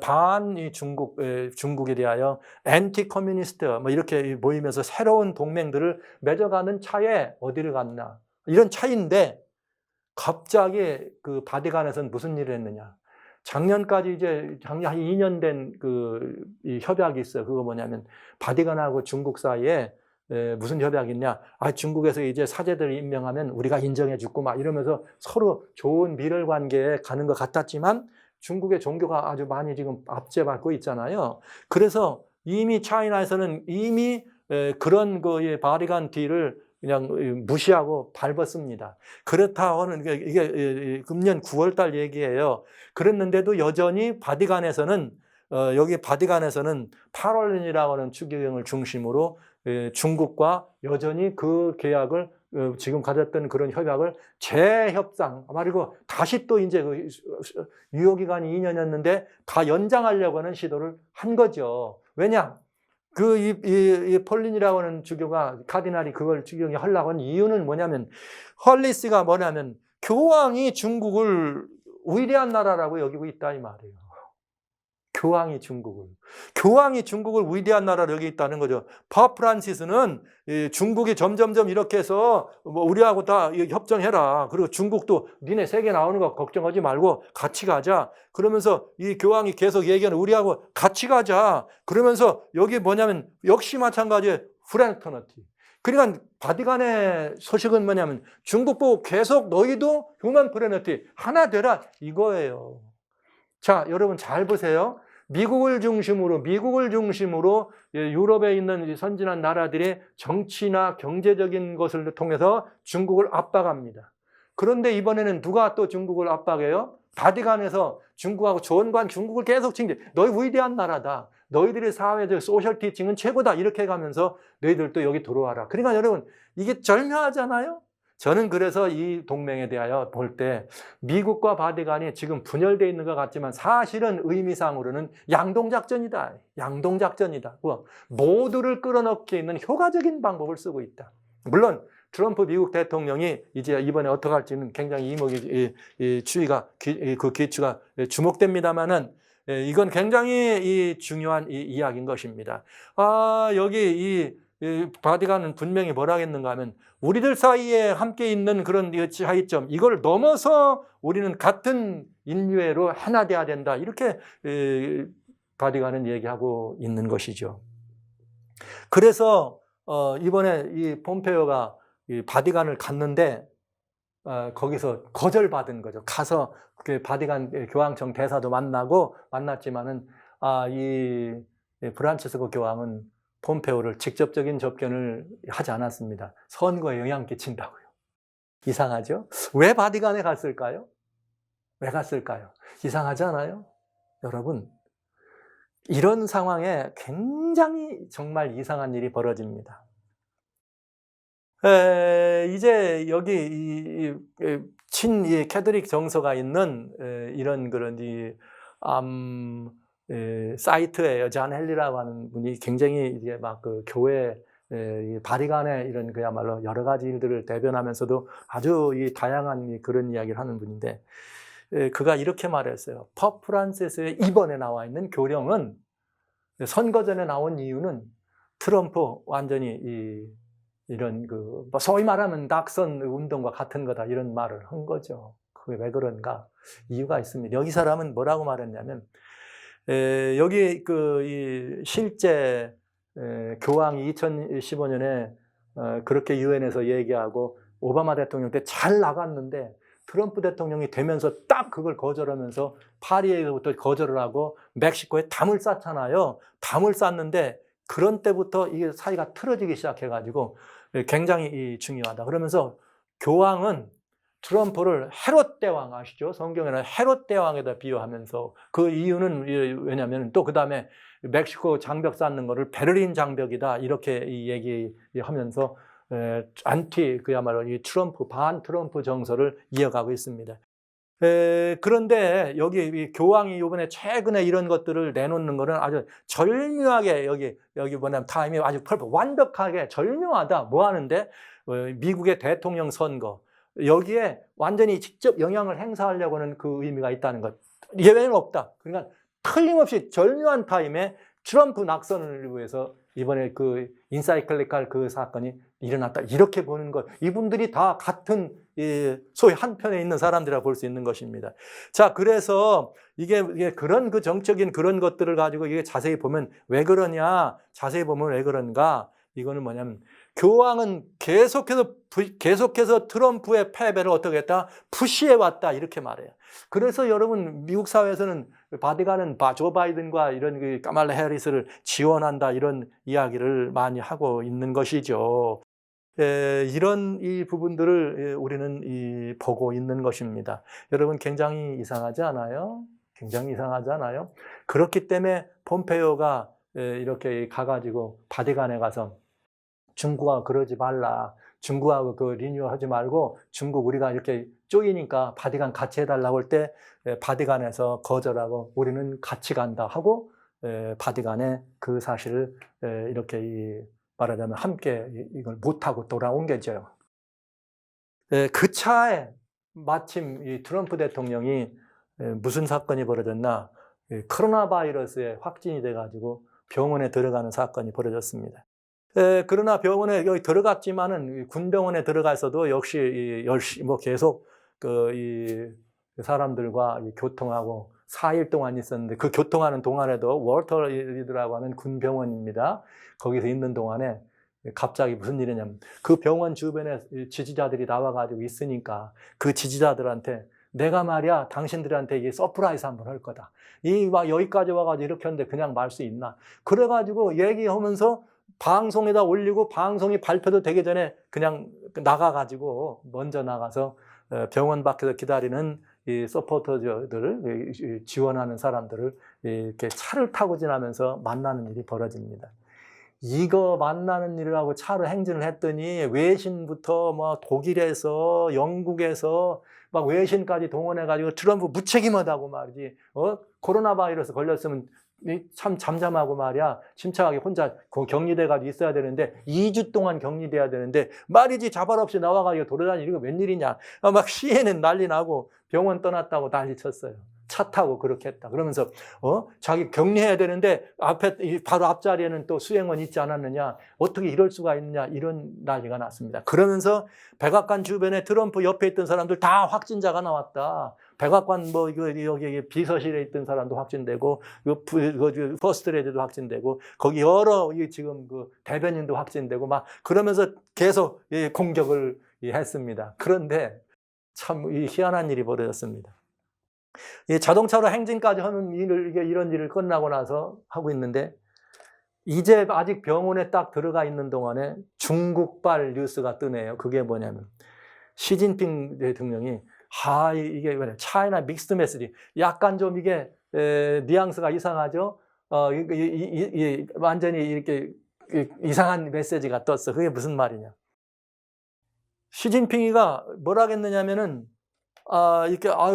중국에 대하여 엔티 커뮤니스트 이렇게 모이면서 새로운 동맹들을 맺어가는 차에 어디를 갔나, 이런 차인데 갑자기 그 바티칸에서는 무슨 일을 했느냐? 작년까지 이제 작년 한 2년 된 이 협약이 있어요. 그거 뭐냐면 바티칸하고 중국 사이에 무슨 협약이 있냐? 중국에서 이제 사제들 임명하면 우리가 인정해 주고 막 이러면서 서로 좋은 미래 관계에 가는 것 같았지만 중국의 종교가 아주 많이 지금 압제받고 있잖아요. 그래서 이미 차이나에서는 이미 그런 바티칸 딜을 그냥 무시하고 밟았습니다. 그렇다 하는 이게 금년 9월 달 얘기예요. 그랬는데도 여전히 바티칸에서는 여기 바티칸에서는 파롤린이라고 하는 추기경을 중심으로 중국과 여전히 그 계약을 지금 가졌던 그런 협약을 재협상, 말이고 다시 또 이제 유효기간이 2년이었는데 다 연장하려고 하는 시도를 한 거죠. 왜냐? 이 폴린이라고 하는 주교가, 카디날이 그걸 추기경이 하려고 하는 이유는 뭐냐면, 헐리스가 뭐냐면 교황이 중국을 위대한 나라라고 여기고 있다, 이 말이에요. 교황이 중국을 위대한 나라로 여기 있다는 거죠. 파프 프란시스는 중국이 점점 이렇게 해서 우리하고 다 협정해라. 그리고 중국도 니네 세계 나오는 거 걱정하지 말고 같이 가자. 그러면서 이 교황이 계속 얘기하는, 우리하고 같이 가자. 그러면서 여기 뭐냐면 역시 마찬가지에 프렌터너티. 그러니까 바티칸의 소식은 뭐냐면 중국 보고 계속 너희도 휴먼 프레너티 하나 되라, 이거예요. 자, 여러분 잘 보세요. 미국을 중심으로 유럽에 있는 선진한 나라들의 정치나 경제적인 것을 통해서 중국을 압박합니다. 그런데 이번에는 누가 또 중국을 압박해요? 바티칸에서 중국하고 좋은 중국을 계속 칭찬해. 너희 위대한 나라다. 너희들의 사회적 소셜 티칭은 최고다. 이렇게 가면서 너희들도 여기 들어와라. 그러니까 여러분, 이게 절묘하잖아요. 저는 그래서 이 동맹에 대하여 볼 때 미국과 바티칸이 지금 분열되어 있는 것 같지만 사실은 의미상으로는 양동작전이다. 양동작전이다. 모두를 끌어넣기 있는 효과적인 방법을 쓰고 있다. 물론 트럼프 미국 대통령이 이제 이번에 어떻게 할지는 굉장히 이목이 추이가 그 기추가 주목됩니다만은 이건 굉장히 중요한 이야기인 것입니다. 여기 이 바티칸은 분명히 뭐라 했는가 하면 우리들 사이에 함께 있는 그런 차이점, 이걸 넘어서 우리는 같은 인류애로 하나 돼야 된다. 이렇게 바티칸은 얘기하고 있는 것이죠. 그래서 이번에 이 폼페오가 이 바티칸을 갔는데 거기서 거절받은 거죠. 가서 그 바티칸 교황청 대사도 만났지만은 이 프란치스코 교황은 폼페오를 직접적인 접견을 하지 않았습니다. 선거에 영향 끼친다고요. 이상하죠? 왜 바티칸에 갔을까요? 왜 갔을까요? 이상하지 않아요? 여러분, 이런 상황에 굉장히 정말 이상한 일이 벌어집니다. 이제 여기 이 캐톨릭 정서가 있는 이런 그런 사이트에 잔 헨리라고 하는 분이 굉장히 이제 막 그 교회 바티칸의 이런 그야말로 여러 가지 일들을 대변하면서도 아주 다양한 그런 이야기를 하는 분인데, 그가 이렇게 말했어요. 법 프란시스의 이번에 나와 있는 교령은 선거 전에 나온 이유는 트럼프 완전히 이런 소위 말하면 낙선 운동과 같은 거다, 이런 말을 한 거죠. 그게 왜 그런가? 이유가 있습니다. 여기 사람은 뭐라고 말했냐면, 여기 실제 교황이 2015년에 그렇게 유엔에서 얘기하고 오바마 대통령 때 잘 나갔는데 트럼프 대통령이 되면서 딱 그걸 거절하면서 파리에부터 거절을 하고 멕시코에 담을 쌌잖아요. 담을 쌌는데 그런 때부터 이게 사이가 틀어지기 시작해가지고 굉장히 중요하다. 그러면서 교황은 트럼프를 헤롯 대왕 아시죠? 성경에는 헤롯 대왕에다 비유하면서 그 이유는 왜냐하면 또 그 다음에 멕시코 장벽 쌓는 거를 베를린 장벽이다, 이렇게 얘기하면서 그야말로 이 트럼프 반 트럼프 정서를 이어가고 있습니다. 그런데 여기 교황이 이번에 최근에 이런 것들을 내놓는 거는 아주 절묘하게 여기 뭐냐면 타임이 아주 완벽하게 절묘하다. 뭐 하는데 미국의 대통령 선거, 여기에 완전히 직접 영향을 행사하려고 하는 그 의미가 있다는 것. 예외는 없다. 그러니까 틀림없이 절묘한 타임에 트럼프 낙선을 위해서 이번에 그 인사이클리칼 그 사건이 일어났다, 이렇게 보는 것. 이분들이 다 같은 소위 한편에 있는 사람들이라 볼 수 있는 것입니다. 자, 그래서 이게 그런 그 정적인 그런 것들을 가지고 이게 자세히 보면 왜 그러냐, 자세히 보면 왜 그런가, 이거는 뭐냐면 교황은 계속해서 트럼프의 패배를 어떻게 했다? 푸시해왔다, 이렇게 말해요. 그래서 여러분, 미국 사회에서는 바티칸은 조 바이든과 이런 카말라 해리스를 지원한다, 이런 이야기를 많이 하고 있는 것이죠. 이런 이 부분들을 우리는 보고 있는 것입니다. 여러분, 굉장히 이상하지 않아요? 굉장히 이상하지 않아요? 그렇기 때문에 폼페오가 이렇게 가가지고 바티칸에 가서 중국하고 그러지 말라, 중국하고 그 리뉴하지 말고 중국 우리가 이렇게 쪼이니까 바티칸 같이 해달라고 할 때 바티칸에서 거절하고 우리는 같이 간다 하고 바티칸에 그 사실을 이렇게 말하자면 함께 이걸 못하고 돌아온 거죠. 그 차에 마침 이 트럼프 대통령이 무슨 사건이 벌어졌나, 코로나 바이러스에 확진이 돼가지고 병원에 들어가는 사건이 벌어졌습니다. 그러나 병원에 여기 들어갔지만은 군병원에 들어가서도 역시 계속 이 사람들과 교통하고 4일 동안 있었는데, 그 교통하는 동안에도 월터 리드라고 하는 군병원입니다. 거기서 있는 동안에 갑자기 무슨 일이냐면 그 병원 주변에 지지자들이 나와가지고 있으니까 그 지지자들한테 내가 말이야 당신들한테 이게 서프라이즈 한번 할 거다. 여기까지 와가지고 이렇게 하는데 그냥 말 수 있나. 그래가지고 얘기하면서 방송에다 올리고 방송이 발표도 되기 전에 그냥 나가가지고 먼저 나가서 병원 밖에서 기다리는 이 서포터들을 지원하는 사람들을 이렇게 차를 타고 지나면서 만나는 일이 벌어집니다. 이거 만나는 일을 하고 차로 행진을 했더니 외신부터 뭐 독일에서 영국에서 막 외신까지 동원해가지고 트럼프 무책임하다고 말이지. 코로나 바이러스 걸렸으면 참 잠잠하고 말이야. 침착하게 혼자 격리돼가지고 있어야 되는데 2주 동안 격리돼야 되는데 말이지 자발 없이 나와가지고 돌아다니는 이거 웬일이냐. 막 CNN 난리 나고 병원 떠났다고 난리 쳤어요. 차 타고 그렇게 했다. 그러면서 자기 격리해야 되는데 앞에 바로 앞자리에는 또 수행원 있지 않았느냐. 어떻게 이럴 수가 있느냐. 이런 난리가 났습니다. 그러면서 백악관 주변에 트럼프 옆에 있던 사람들 다 확진자가 나왔다. 백악관 여기 비서실에 있던 사람도 확진되고 퍼스트 레디도 확진되고 거기 여러 지금 그 대변인도 확진되고 막 그러면서 계속 공격을 했습니다. 그런데 참 희한한 일이 벌어졌습니다. 자동차로 행진까지 하는 이런 일을 끝나고 나서 하고 있는데 이제 아직 병원에 딱 들어가 있는 동안에 중국발 뉴스가 뜨네요. 그게 뭐냐면 시진핑 대통령이 이게 차이나 믹스드 메시지 약간 좀 이게 뉘앙스가 이상하죠. 완전히 이렇게 이상한 메시지가 떴어. 그게 무슨 말이냐? 시진핑이가 뭐라 했느냐면은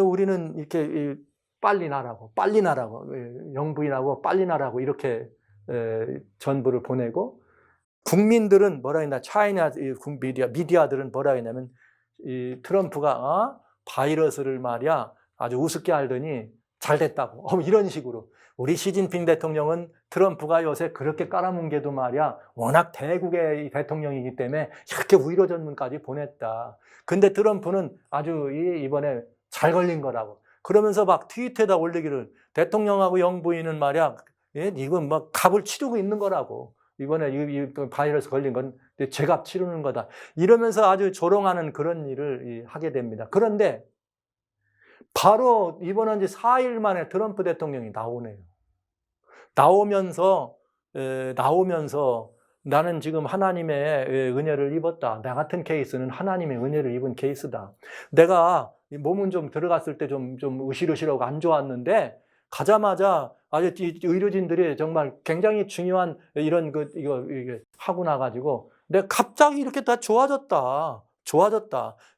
우리는 이렇게 빨리 나라고, 영부인하고 빨리 나라고 이렇게 전부를 보내고 국민들은 뭐라 했나, 차이나 미디어들은 뭐라 했냐면 이 트럼프가 바이러스를 말이야 아주 우습게 알더니 잘 됐다고 이런 식으로. 우리 시진핑 대통령은 트럼프가 요새 그렇게 깔아뭉개도 말이야 워낙 대국의 대통령이기 때문에 이렇게 위로 전문까지 보냈다. 근데 트럼프는 아주 이번에 잘 걸린 거라고. 그러면서 막 트위터에다 올리기를 대통령하고 영부인은 말이야 이건 막 값을 치르고 있는 거라고. 이번에 이 바이러스 걸린 건 죄값 치르는 거다. 이러면서 아주 조롱하는 그런 일을 하게 됩니다. 그런데 바로 이번에 이제 4일 만에 트럼프 대통령이 나오네요. 나오면서 나는 지금 하나님의 은혜를 입었다. 나 같은 케이스는 하나님의 은혜를 입은 케이스다. 내가 몸은 좀 들어갔을 때 좀 으실으실하고 안 좋았는데 가자마자 아주 의료진들이 정말 굉장히 중요한 이런 이거 하고 나가지고 내가 갑자기 이렇게 다 좋아졌다.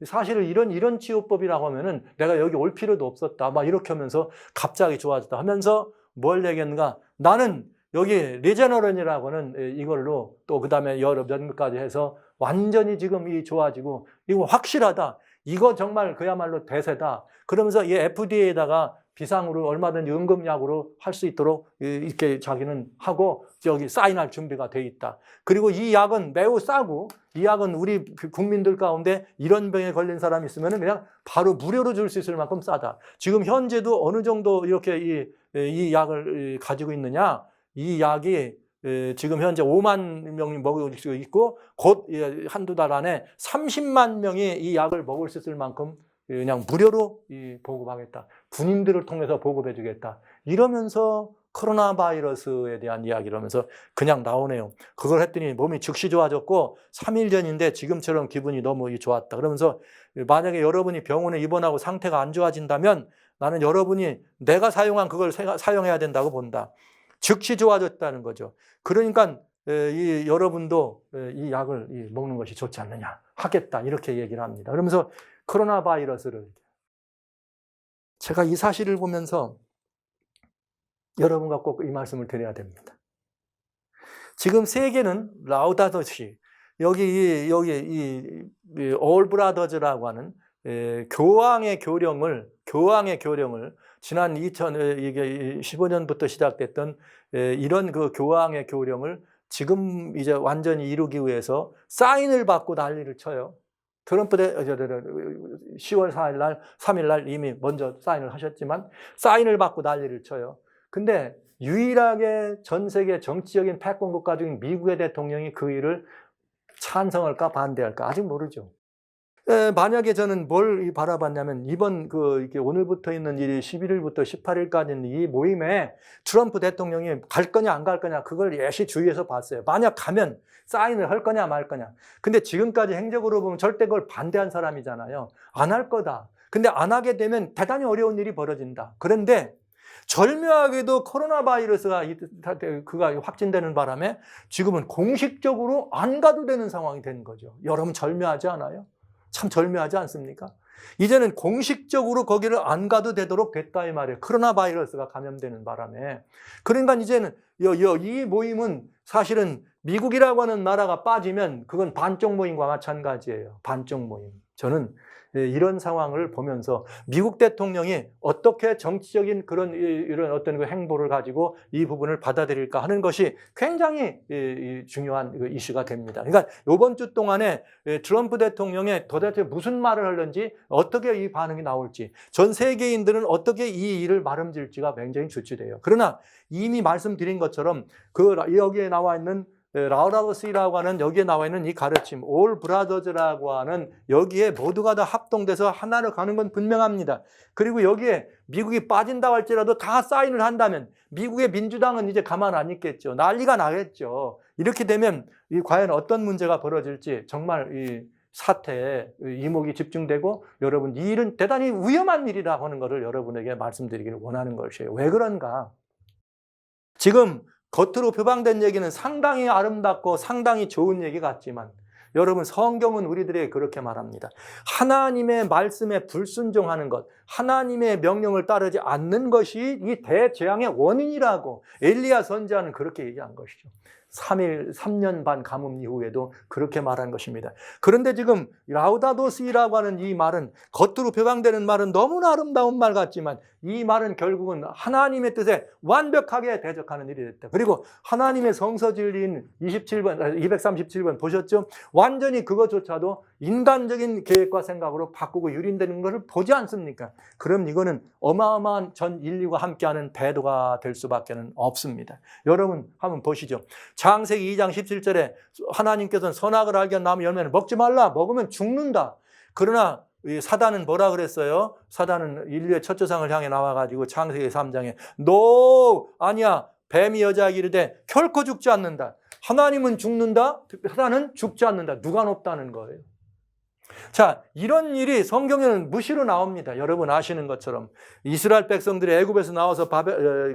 사실은 이런 치유법이라고 하면은 내가 여기 올 필요도 없었다. 막 이렇게 하면서 갑자기 좋아졌다 하면서 뭘 얘기했는가? 나는 여기 리제너런이라고 하는 이걸로 또 그다음에 여러 연구까지 해서 완전히 지금 좋아지고 이거 확실하다. 이거 정말 그야말로 대세다. 그러면서 이 FDA에다가 비상으로 얼마든지 응급약으로 할 수 있도록 이렇게 자기는 하고 여기 사인할 준비가 돼 있다. 그리고 이 약은 매우 싸고 이 약은 우리 국민들 가운데 이런 병에 걸린 사람이 있으면 그냥 바로 무료로 줄 수 있을 만큼 싸다. 지금 현재도 어느 정도 이렇게 이 약을 가지고 있느냐? 이 약이 지금 현재 5만 명이 먹을 수 있고 곧 한두 달 안에 30만 명이 이 약을 먹을 수 있을 만큼 그냥 무료로 보급하겠다. 군인들을 통해서 보급해 주겠다. 이러면서 코로나 바이러스에 대한 이야기를 하면서 그냥 나오네요. 그걸 했더니 몸이 즉시 좋아졌고 3일 전인데 지금처럼 기분이 너무 좋았다. 그러면서 만약에 여러분이 병원에 입원하고 상태가 안 좋아진다면 나는 여러분이 내가 사용한 그걸 사용해야 된다고 본다. 즉시 좋아졌다는 거죠. 그러니까 여러분도 이 약을 먹는 것이 좋지 않느냐 하겠다 이렇게 얘기를 합니다. 그러면서 코로나 바이러스를 제가 이 사실을 보면서 여러분과 꼭 이 말씀을 드려야 됩니다. 지금 세계는 라우다토시 여기 이 올브라더즈라고 하는 교황의 교령을 지난 2015년부터 시작됐던 이런 그 교황의 교령을 지금 이제 완전히 이루기 위해서 사인을 받고 난리를 쳐요. 트럼프 10월 4일 날, 3일 날 이미 먼저 사인을 하셨지만 사인을 받고 난리를 쳐요. 근데 유일하게 전 세계 정치적인 패권 국가 중인 미국의 대통령이 그 일을 찬성할까 반대할까 아직 모르죠. 만약에 저는 뭘 바라봤냐면 이번 이렇게 오늘부터 있는 11일부터 18일까지 이 모임에 트럼프 대통령이 갈 거냐 안 갈 거냐 그걸 예시 주의해서 봤어요. 만약 가면 사인을 할 거냐 말 거냐. 근데 지금까지 행적으로 보면 절대 그걸 반대한 사람이잖아요. 안 할 거다. 근데 안 하게 되면 대단히 어려운 일이 벌어진다. 그런데 절묘하게도 코로나 바이러스가 그가 확진되는 바람에 지금은 공식적으로 안 가도 되는 상황이 된 거죠. 여러분 절묘하지 않아요? 참 절묘하지 않습니까? 이제는 공식적으로 거기를 안 가도 되도록 됐다 이 말이에요. 코로나 바이러스가 감염되는 바람에. 그러니까 이제는 이 모임은 사실은 미국이라고 하는 나라가 빠지면 그건 반쪽 모임과 마찬가지예요. 반쪽 모임. 저는 이런 상황을 보면서 미국 대통령이 어떻게 정치적인 이런 어떤 그 행보를 가지고 이 부분을 받아들일까 하는 것이 굉장히 중요한 이슈가 됩니다. 그러니까 이번 주 동안에 트럼프 대통령이 도대체 무슨 말을 하는지, 어떻게 이 반응이 나올지, 전 세계인들은 어떻게 이 일을 마름질지가 굉장히 주시돼요. 그러나 이미 말씀드린 것처럼 여기에 나와 있는 라우다도 C라고 하는 여기에 나와 있는 이 가르침, 올 브라더즈라고 하는 여기에 모두가 다 합동돼서 하나로 가는 건 분명합니다. 그리고 여기에 미국이 빠진다고 할지라도 다 사인을 한다면 미국의 민주당은 이제 가만 안 있겠죠. 난리가 나겠죠. 이렇게 되면 과연 어떤 문제가 벌어질지 정말 이 사태에 이목이 집중되고, 여러분 이 일은 대단히 위험한 일이라고 하는 것을 여러분에게 말씀드리기를 원하는 것이에요. 왜 그런가? 지금 겉으로 표방된 얘기는 상당히 아름답고 상당히 좋은 얘기 같지만 여러분 성경은 우리들에게 그렇게 말합니다. 하나님의 말씀에 불순종하는 것, 하나님의 명령을 따르지 않는 것이 이 대재앙의 원인이라고 엘리야 선지자는 그렇게 얘기한 것이죠. 3년 반 가뭄 이후에도 그렇게 말한 것입니다. 그런데 지금 라우다도 시라고 하는 이 말은, 겉으로 표방되는 말은 너무나 아름다운 말 같지만 이 말은 결국은 하나님의 뜻에 완벽하게 대적하는 일이 됐다. 그리고 하나님의 성서 진리인 237번 보셨죠? 완전히 그것조차도 인간적인 계획과 생각으로 바꾸고 유린되는 것을 보지 않습니까? 그럼 이거는 어마어마한 전 인류가 함께하는 배도가 될 수밖에 없습니다. 여러분 한번 보시죠. 창세기 2장 17절에 하나님께서는 선악을 알게 한 나무 열매는 먹지 말라, 먹으면 죽는다. 그러나 사단은 뭐라 그랬어요? 사단은 인류의 첫 조상을 향해 나와가지고 창세기 3장에 너 아니야, 뱀이 여자에게 이르되 결코 죽지 않는다. 하나님은 죽는다, 사단은 죽지 않는다. 누가 높다는 거예요? 자, 이런 일이 성경에는 무시로 나옵니다. 여러분 아시는 것처럼 이스라엘 백성들이 애굽에서 나와서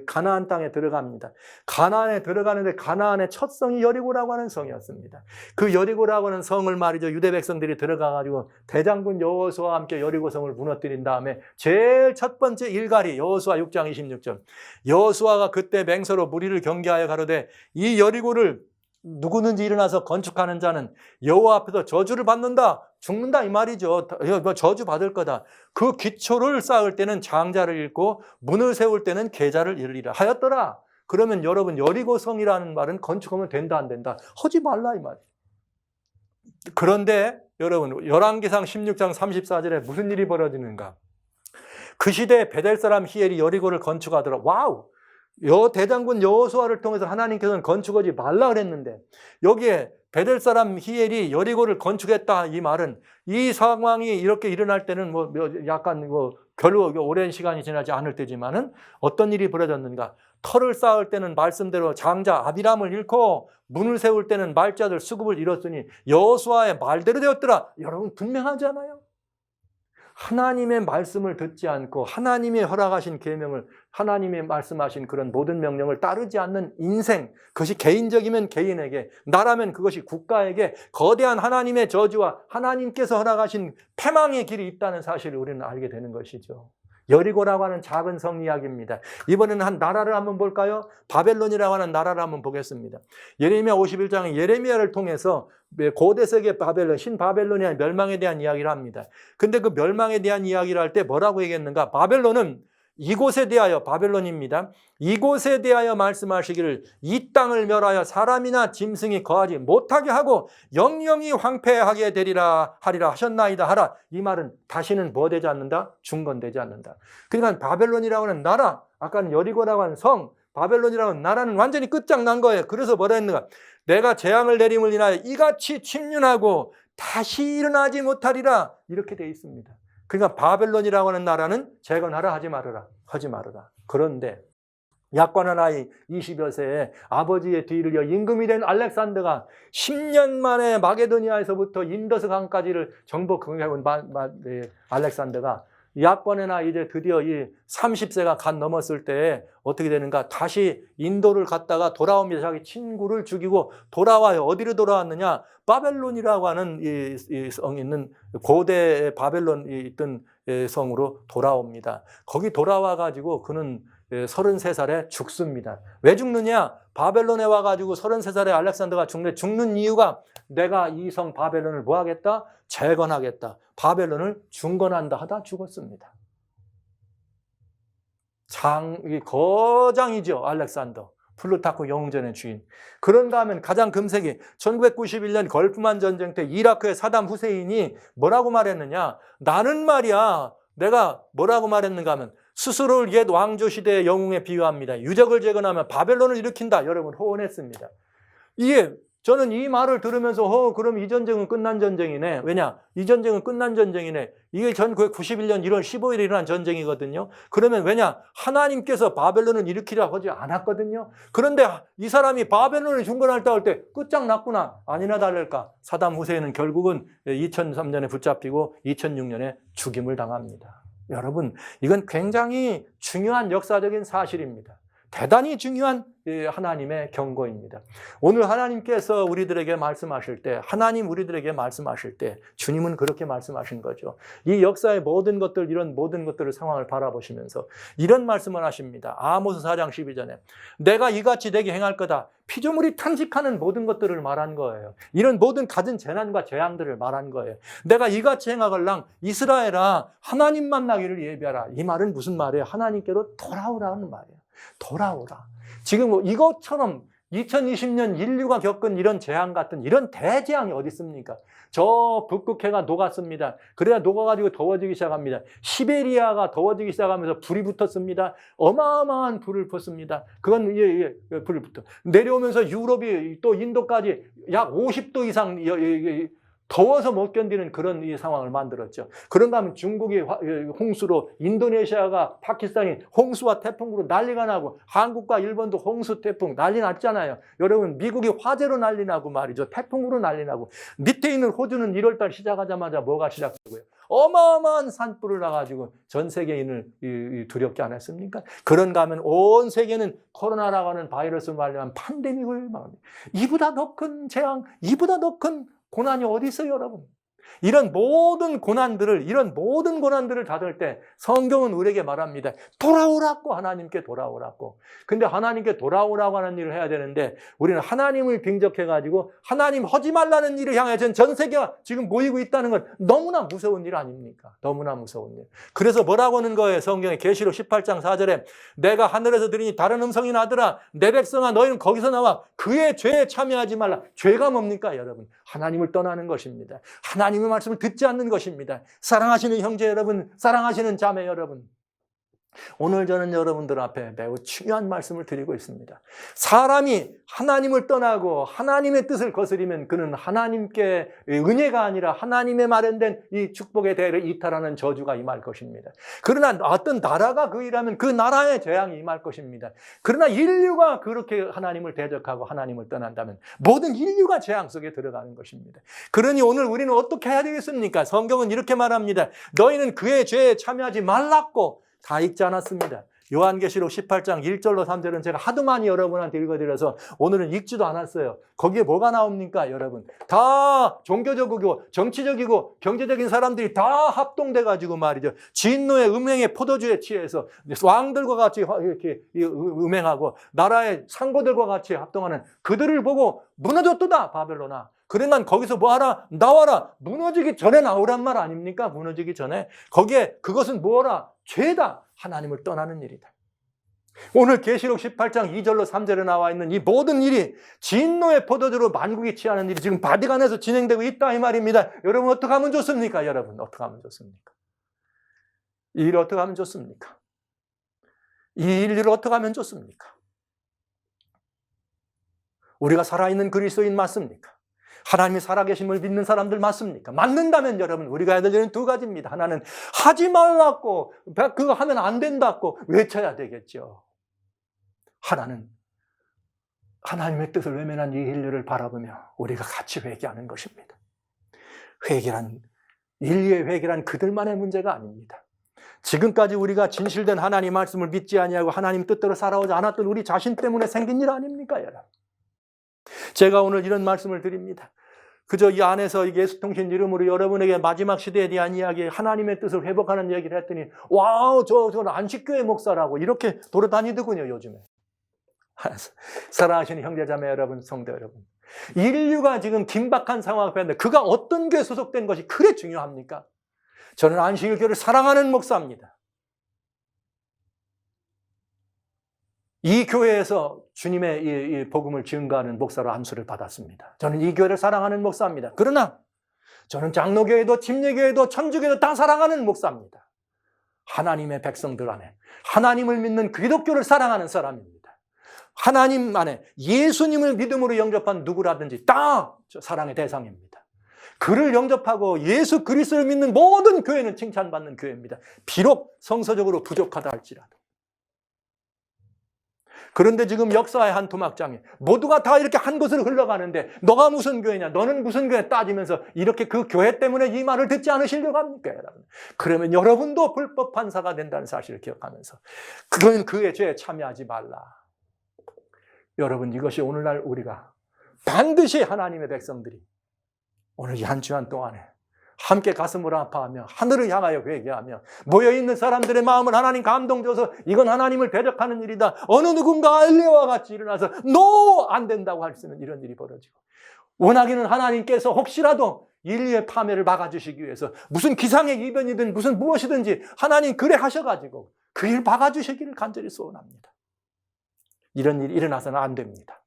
가나안 땅에 들어갑니다. 가나안에 들어가는데 가나안의 첫 성이 여리고라고 하는 성이었습니다. 그 여리고라고 하는 성을 말이죠, 유대 백성들이 들어가가지고 대장군 여호수아와 함께 여리고 성을 무너뜨린 다음에 제일 첫 번째 일갈이 여호수아 6장 26절, 여호수아가 그때 맹서로 무리를 경계하여 가로되 이 여리고를 누구든지 일어나서 건축하는 자는 여호와 앞에서 저주를 받는다, 죽는다 이 말이죠. 저주 받을 거다. 그 기초를 쌓을 때는 장자를 잃고 문을 세울 때는 계자를 잃으리라 하였더라. 그러면 여러분 여리고성이라는 말은 건축하면 된다 안 된다? 하지 말라 이 말이에요. 그런데 여러분 열왕기상 16장 34절에 무슨 일이 벌어지는가? 그 시대에 베델 사람 히엘이 여리고를 건축하더라. 와우! 대장군 여호수아를 통해서 하나님께서는 건축하지 말라 그랬는데 여기에 베델 사람 히엘이 여리고를 건축했다 이 말은, 이 상황이 이렇게 일어날 때는 약간 별로 오랜 시간이 지나지 않을 때지만은 어떤 일이 벌어졌는가? 터를 쌓을 때는 말씀대로 장자 아비람을 잃고 문을 세울 때는 말자들 수급을 잃었으니 여호수아의 말대로 되었더라. 여러분 분명하지 않아요? 하나님의 말씀을 듣지 않고 하나님의 허락하신 계명을, 하나님의 말씀하신 그런 모든 명령을 따르지 않는 인생, 그것이 개인적이면 개인에게, 나라면 그것이 국가에게 거대한 하나님의 저주와 하나님께서 허락하신 패망의 길이 있다는 사실을 우리는 알게 되는 것이죠. 여리고라고 하는 작은 성 이야기입니다. 이번에는 한 나라를 한번 볼까요? 바벨론이라고 하는 나라를 한번 보겠습니다. 예레미야 51장에 예레미야를 통해서 고대 세계 바벨론, 신바벨론의 멸망에 대한 이야기를 합니다. 근데 그 멸망에 대한 이야기를 할 때 뭐라고 얘기했는가? 바벨론은 이곳에 대하여, 바벨론입니다. 이곳에 대하여 말씀하시기를 이 땅을 멸하여 사람이나 짐승이 거하지 못하게 하고 영영이 황폐하게 되리라 하리라 하셨나이다 하라. 이 말은 다시는 뭐 되지 않는다? 중건되지 않는다. 그러니까 바벨론이라고 하는 나라, 아까는 여리고라고 하는 성, 바벨론이라고 하는 나라는 완전히 끝장난 거예요. 그래서 뭐라 했는가? 내가 재앙을 내림을 인하여 이같이 침륜하고 다시 일어나지 못하리라. 이렇게 되어 있습니다. 그러니까 바벨론이라고 하는 나라는 재건하라 하지 말아라. 하지 말아라. 그런데 약관한 아이 20여 세에 아버지의 뒤를 이어 임금이 된 알렉산더가 10년 만에 마게도니아에서부터 인더스 강까지를 정복해온 알렉산더가 약번에나 이제 드디어 이 30세가 간 넘었을 때 어떻게 되는가? 다시 인도를 갔다가 돌아옵니다. 자기 친구를 죽이고 돌아와요. 어디로 돌아왔느냐? 바벨론이라고 하는 이 성이 있는 고대 바벨론이 있던 성으로 돌아옵니다. 거기 돌아와 가지고 그는 33살에 죽습니다. 왜 죽느냐? 바벨론에 와가지고 33살에 알렉산더가 죽는 이유가 내가 이 성 바벨론을 뭐 하겠다? 재건하겠다. 바벨론을 중건한다 하다 죽었습니다. 거장이죠. 알렉산더. 플루타크 영웅전의 주인. 그런가 하면 가장 금세기 1991년 걸프만 전쟁 때 이라크의 사담 후세인이 뭐라고 말했느냐? 나는 말이야. 내가 뭐라고 말했는가 하면 스스로를 옛 왕조 시대의 영웅에 비유합니다. 유적을 재건하면 바벨론을 일으킨다. 여러분 호언했습니다. 저는 이 말을 들으면서 그럼 이 전쟁은 끝난 전쟁이네. 왜냐? 이 전쟁은 끝난 전쟁이네. 이게 1991년 1월 15일에 일어난 전쟁이거든요. 그러면 왜냐? 하나님께서 바벨론을 일으키려고 하지 않았거든요. 그런데 이 사람이 바벨론을 중건할 때 끝장났구나. 아니나 다를까. 사담 후세인은 결국은 2003년에 붙잡히고 2006년에 죽임을 당합니다. 여러분, 이건 굉장히 중요한 역사적인 사실입니다. 대단히 중요한 하나님의 경고입니다. 오늘 하나님께서 우리들에게 말씀하실 때, 우리들에게 말씀하실 때 주님은 그렇게 말씀하신 거죠. 이 역사의 모든 것들, 이런 모든 것들을 상황을 바라보시면서 이런 말씀을 하십니다. 아모스 4장 12절에 내가 이같이 내게 행할 거다. 피조물이 탄식하는 모든 것들을 말한 거예요. 이런 모든 갖은 재난과 재앙들을 말한 거예요. 내가 이같이 행하걸랑 이스라엘아 하나님 만나기를 예비하라. 이 말은 무슨 말이에요? 하나님께로 돌아오라는 말이에요. 돌아오라. 지금 이것처럼 2020년 인류가 겪은 이런 재앙 같은 이런 대재앙이 어디 있습니까? 저 북극해가 녹았습니다. 그래야 녹아가지고 더워지기 시작합니다. 시베리아가 더워지기 시작하면서 불이 붙었습니다. 어마어마한 불을 폈습니다. 그건 불이 붙어 내려오면서 유럽이 또 인도까지 약 50도 이상 더워서 못 견디는 그런 이 상황을 만들었죠. 그런가 하면 중국이 홍수로, 인도네시아가, 파키스탄이 홍수와 태풍으로 난리가 나고 한국과 일본도 홍수, 태풍 난리 났잖아요. 여러분 미국이 화재로 난리 나고 말이죠. 태풍으로 난리 나고 밑에 있는 호주는 1월달 시작하자마자 뭐가 시작되고요. 어마어마한 산불을 나가지고 전 세계인을 두렵게 안 했습니까? 그런가 하면 온 세계는 코로나라고 하는 바이러스를 말하면 팬데믹을 말합니다. 이보다 더 큰 재앙, 이보다 더 큰 고난이 어디 있어요, 여러분? 이런 모든 고난들을 다룰 때 성경은 우리에게 말합니다. 돌아오라고, 하나님께 돌아오라고. 근데 하나님께 돌아오라고 하는 일을 해야 되는데 우리는 하나님을 빙적해가지고 하나님 하지 말라는 일을 향해 전 세계가 지금 모이고 있다는 건 너무나 무서운 일 아닙니까? 너무나 무서운 일. 그래서 뭐라고 하는 거예요? 성경의 계시록 18장 4절에 내가 하늘에서 들으니 다른 음성이 나더라. 내 백성아 너희는 거기서 나와 그의 죄에 참여하지 말라. 죄가 뭡니까, 여러분? 하나님을 떠나는 것입니다. 하나님의 말씀을 듣지 않는 것입니다. 사랑하시는 형제 여러분, 사랑하시는 자매 여러분, 오늘 저는 여러분들 앞에 매우 중요한 말씀을 드리고 있습니다. 사람이 하나님을 떠나고 하나님의 뜻을 거스리면 그는 하나님께 은혜가 아니라 하나님의 마련된 이 축복의 대를 이탈하는 저주가 임할 것입니다. 그러나 어떤 나라가 그 일하면 그 나라의 재앙이 임할 것입니다. 그러나 인류가 그렇게 하나님을 대적하고 하나님을 떠난다면 모든 인류가 재앙 속에 들어가는 것입니다. 그러니 오늘 우리는 어떻게 해야 되겠습니까? 성경은 이렇게 말합니다. 너희는 그의 죄에 참여하지 말라고 다 읽지 않았습니다. 요한계시록 18장 1절로 3절은 제가 하도 많이 여러분한테 읽어드려서 오늘은 읽지도 않았어요. 거기에 뭐가 나옵니까, 여러분? 다 종교적이고 정치적이고 경제적인 사람들이 다 합동돼가지고 말이죠. 진노의 음행의 포도주에 취해서 왕들과 같이 이렇게 음행하고 나라의 상고들과 같이 합동하는 그들을 보고 무너졌도다, 바벨론아. 그러니까 거기서 뭐하라? 나와라. 무너지기 전에 나오란 말 아닙니까? 무너지기 전에. 거기에 그것은 뭐라? 죄다. 하나님을 떠나는 일이다. 오늘 계시록 18장 2절로 3절에 나와 있는 이 모든 일이 진노의 포도주로 만국이 취하는 일이 지금 바티칸에서 진행되고 있다 이 말입니다. 여러분 어떻게 하면 좋습니까? 여러분 어떻게 하면 좋습니까? 이 일을 어떻게 하면 좋습니까? 이 일을 어떻게 하면 좋습니까? 우리가 살아있는 그리스도인 맞습니까? 하나님이 살아계심을 믿는 사람들 맞습니까? 맞는다면 여러분 우리가 해야 될 일은 두 가지입니다. 하나는 하지 말라고, 그거 하면 안 된다고 외쳐야 되겠죠. 하나는 하나님의 뜻을 외면한 이 인류를 바라보며 우리가 같이 회개하는 것입니다. 회개란, 인류의 회개란 그들만의 문제가 아닙니다. 지금까지 우리가 진실된 하나님 말씀을 믿지 아니하고 하나님 뜻대로 살아오지 않았던 우리 자신 때문에 생긴 일 아닙니까, 여러분? 제가 오늘 이런 말씀을 드립니다. 그저 이 안에서 예수통신 이름으로 여러분에게 마지막 시대에 대한 이야기, 하나님의 뜻을 회복하는 얘기를 했더니 와우, 저는 안식교회 목사라고 이렇게 돌아다니더군요, 요즘에. 사랑하시는 형제자매 여러분, 성도 여러분, 인류가 지금 긴박한 상황 앞에 있는데 그가 어떤 교회에 소속된 것이 그래 중요합니까? 저는 안식일교회를 사랑하는 목사입니다. 이 교회에서 주님의 이 복음을 증거하는 목사로 안수를 받았습니다. 저는 이 교회를 사랑하는 목사입니다. 그러나 저는 장로교회도 침례교회도 천주교회도 다 사랑하는 목사입니다. 하나님의 백성들 안에 하나님을 믿는 기독교를 사랑하는 사람입니다. 하나님 안에 예수님을 믿음으로 영접한 누구라든지 다 사랑의 대상입니다. 그를 영접하고 예수 그리스도를 믿는 모든 교회는 칭찬받는 교회입니다. 비록 성서적으로 부족하다 할지라도. 그런데 지금 역사의 한 토막장에 모두가 다 이렇게 한 곳으로 흘러가는데 너가 무슨 교회냐, 너는 무슨 교회 따지면서 이렇게 그 교회 때문에 이 말을 듣지 않으시려고 합니까, 여러분? 그러면 여러분도 불법 판사가 된다는 사실을 기억하면서 그건 그의 죄에 참여하지 말라. 여러분, 이것이 오늘날 우리가 반드시 하나님의 백성들이 오늘 이 한 주간 동안에 함께 가슴을 아파하며 하늘을 향하여 회개하며 모여있는 사람들의 마음을 하나님 감동줘서 이건 하나님을 대적하는 일이다. 어느 누군가 엘리야와 같이 일어나서 노! 안 된다고 할 수 있는 이런 일이 벌어지고, 원하기는 하나님께서 혹시라도 인류의 파멸을 막아주시기 위해서 무슨 기상의 이변이든 무슨 무엇이든지 하나님 그래 하셔가지고 그 일 막아주시기를 간절히 소원합니다. 이런 일이 일어나서는 안 됩니다.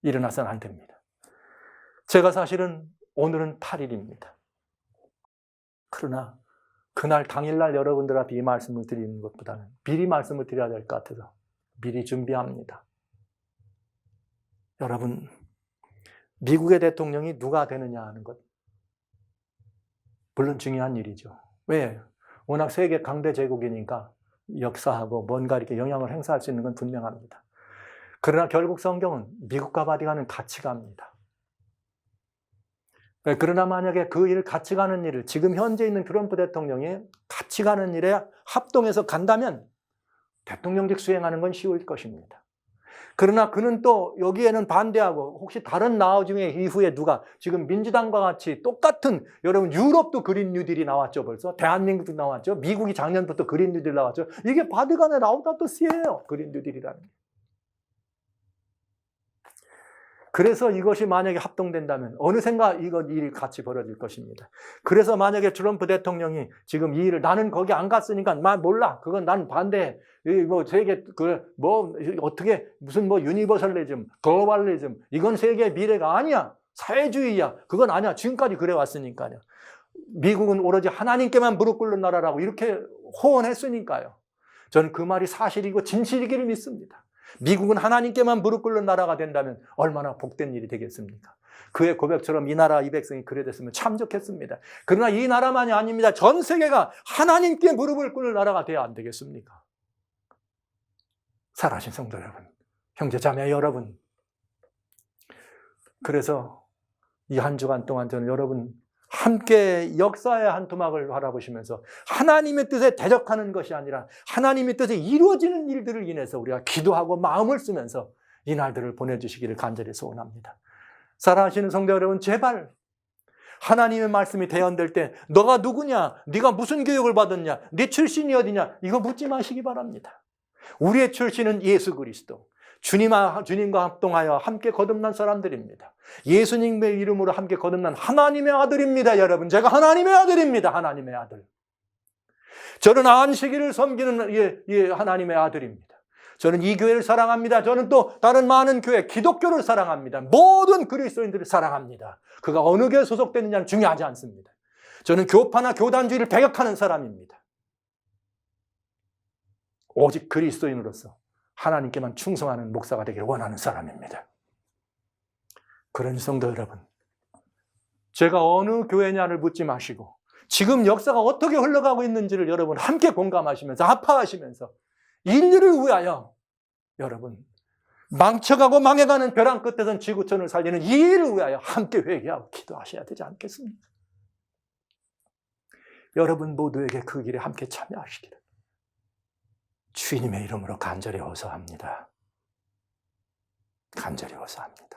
일어나서는 안 됩니다. 제가 사실은 오늘은 8일입니다. 그러나 그날 당일날 여러분들 앞에 이 말씀을 드리는 것보다는 미리 말씀을 드려야 될 것 같아서 미리 준비합니다. 여러분, 미국의 대통령이 누가 되느냐 하는 것 물론 중요한 일이죠. 왜? 워낙 세계 강대 제국이니까 역사하고 뭔가 이렇게 영향을 행사할 수 있는 건 분명합니다. 그러나 결국 성경은 미국과 바티칸은 같이 갑니다. 그러나 만약에 그 일 같이 가는 일을 지금 현재 있는 트럼프 대통령이 같이 가는 일에 합동해서 간다면 대통령직 수행하는 건 쉬울 것입니다. 그러나 그는 또 여기에는 반대하고 혹시 다른 나중에 이후에 누가 지금 민주당과 같이 똑같은, 여러분 유럽도 그린 뉴딜이 나왔죠. 벌써 대한민국도 나왔죠. 미국이 작년부터 그린 뉴딜 나왔죠. 이게 바티칸의 라우다토 시예요. 그린 뉴딜이라는 게. 그래서 이것이 만약에 합동된다면 어느샌가 이건 일이 같이 벌어질 것입니다. 그래서 만약에 트럼프 대통령이 지금 이 일을 나는 거기 안 갔으니까 몰라. 그건 난 반대해. 뭐 세계 뭐 어떻게 무슨 뭐 유니버설리즘, 글로벌리즘 이건 세계의 미래가 아니야. 사회주의야. 그건 아니야. 지금까지 그래 왔으니까요. 미국은 오로지 하나님께만 무릎 꿇는 나라라고 이렇게 호언했으니까요. 저는 그 말이 사실이고 진실이기를 믿습니다. 미국은 하나님께만 무릎 꿇는 나라가 된다면 얼마나 복된 일이 되겠습니까? 그의 고백처럼 이 나라 이 백성이 그래 됐으면 참 좋겠습니다. 그러나 이 나라만이 아닙니다. 전 세계가 하나님께 무릎을 꿇는 나라가 돼야 안 되겠습니까? 사랑하신 성도 여러분, 형제 자매 여러분, 그래서 이 한 주간 동안 저는 여러분 함께 역사의 한 토막을 바라보시면서 하나님의 뜻에 대적하는 것이 아니라 하나님의 뜻에 이루어지는 일들을 인해서 우리가 기도하고 마음을 쓰면서 이 날들을 보내주시기를 간절히 소원합니다. 사랑하시는 성도 여러분, 제발 하나님의 말씀이 대언될 때 너가 누구냐, 네가 무슨 교육을 받았냐, 네 출신이 어디냐 이거 묻지 마시기 바랍니다. 우리의 출신은 예수 그리스도, 주님과 합동하여 함께 거듭난 사람들입니다. 예수님의 이름으로 함께 거듭난 하나님의 아들입니다. 여러분, 제가 하나님의 아들입니다. 하나님의 아들. 저는 안식일을 섬기는 하나님의 아들입니다. 저는 이 교회를 사랑합니다. 저는 또 다른 많은 교회, 기독교를 사랑합니다. 모든 그리스도인들을 사랑합니다. 그가 어느 교회에 소속되느냐는 중요하지 않습니다. 저는 교파나 교단주의를 배격하는 사람입니다. 오직 그리스도인으로서 하나님께만 충성하는 목사가 되기를 원하는 사람입니다. 그런 성도 여러분, 제가 어느 교회냐를 묻지 마시고 지금 역사가 어떻게 흘러가고 있는지를 여러분 함께 공감하시면서 아파하시면서 인류를 위하여 여러분 망쳐가고 망해가는 벼랑 끝에선 지구촌을 살리는 이 일을 위하여 함께 회개하고 기도하셔야 되지 않겠습니까? 여러분 모두에게 그 길에 함께 참여하시기를 주님의 이름으로 간절히 호소합니다. 간절히 호소합니다.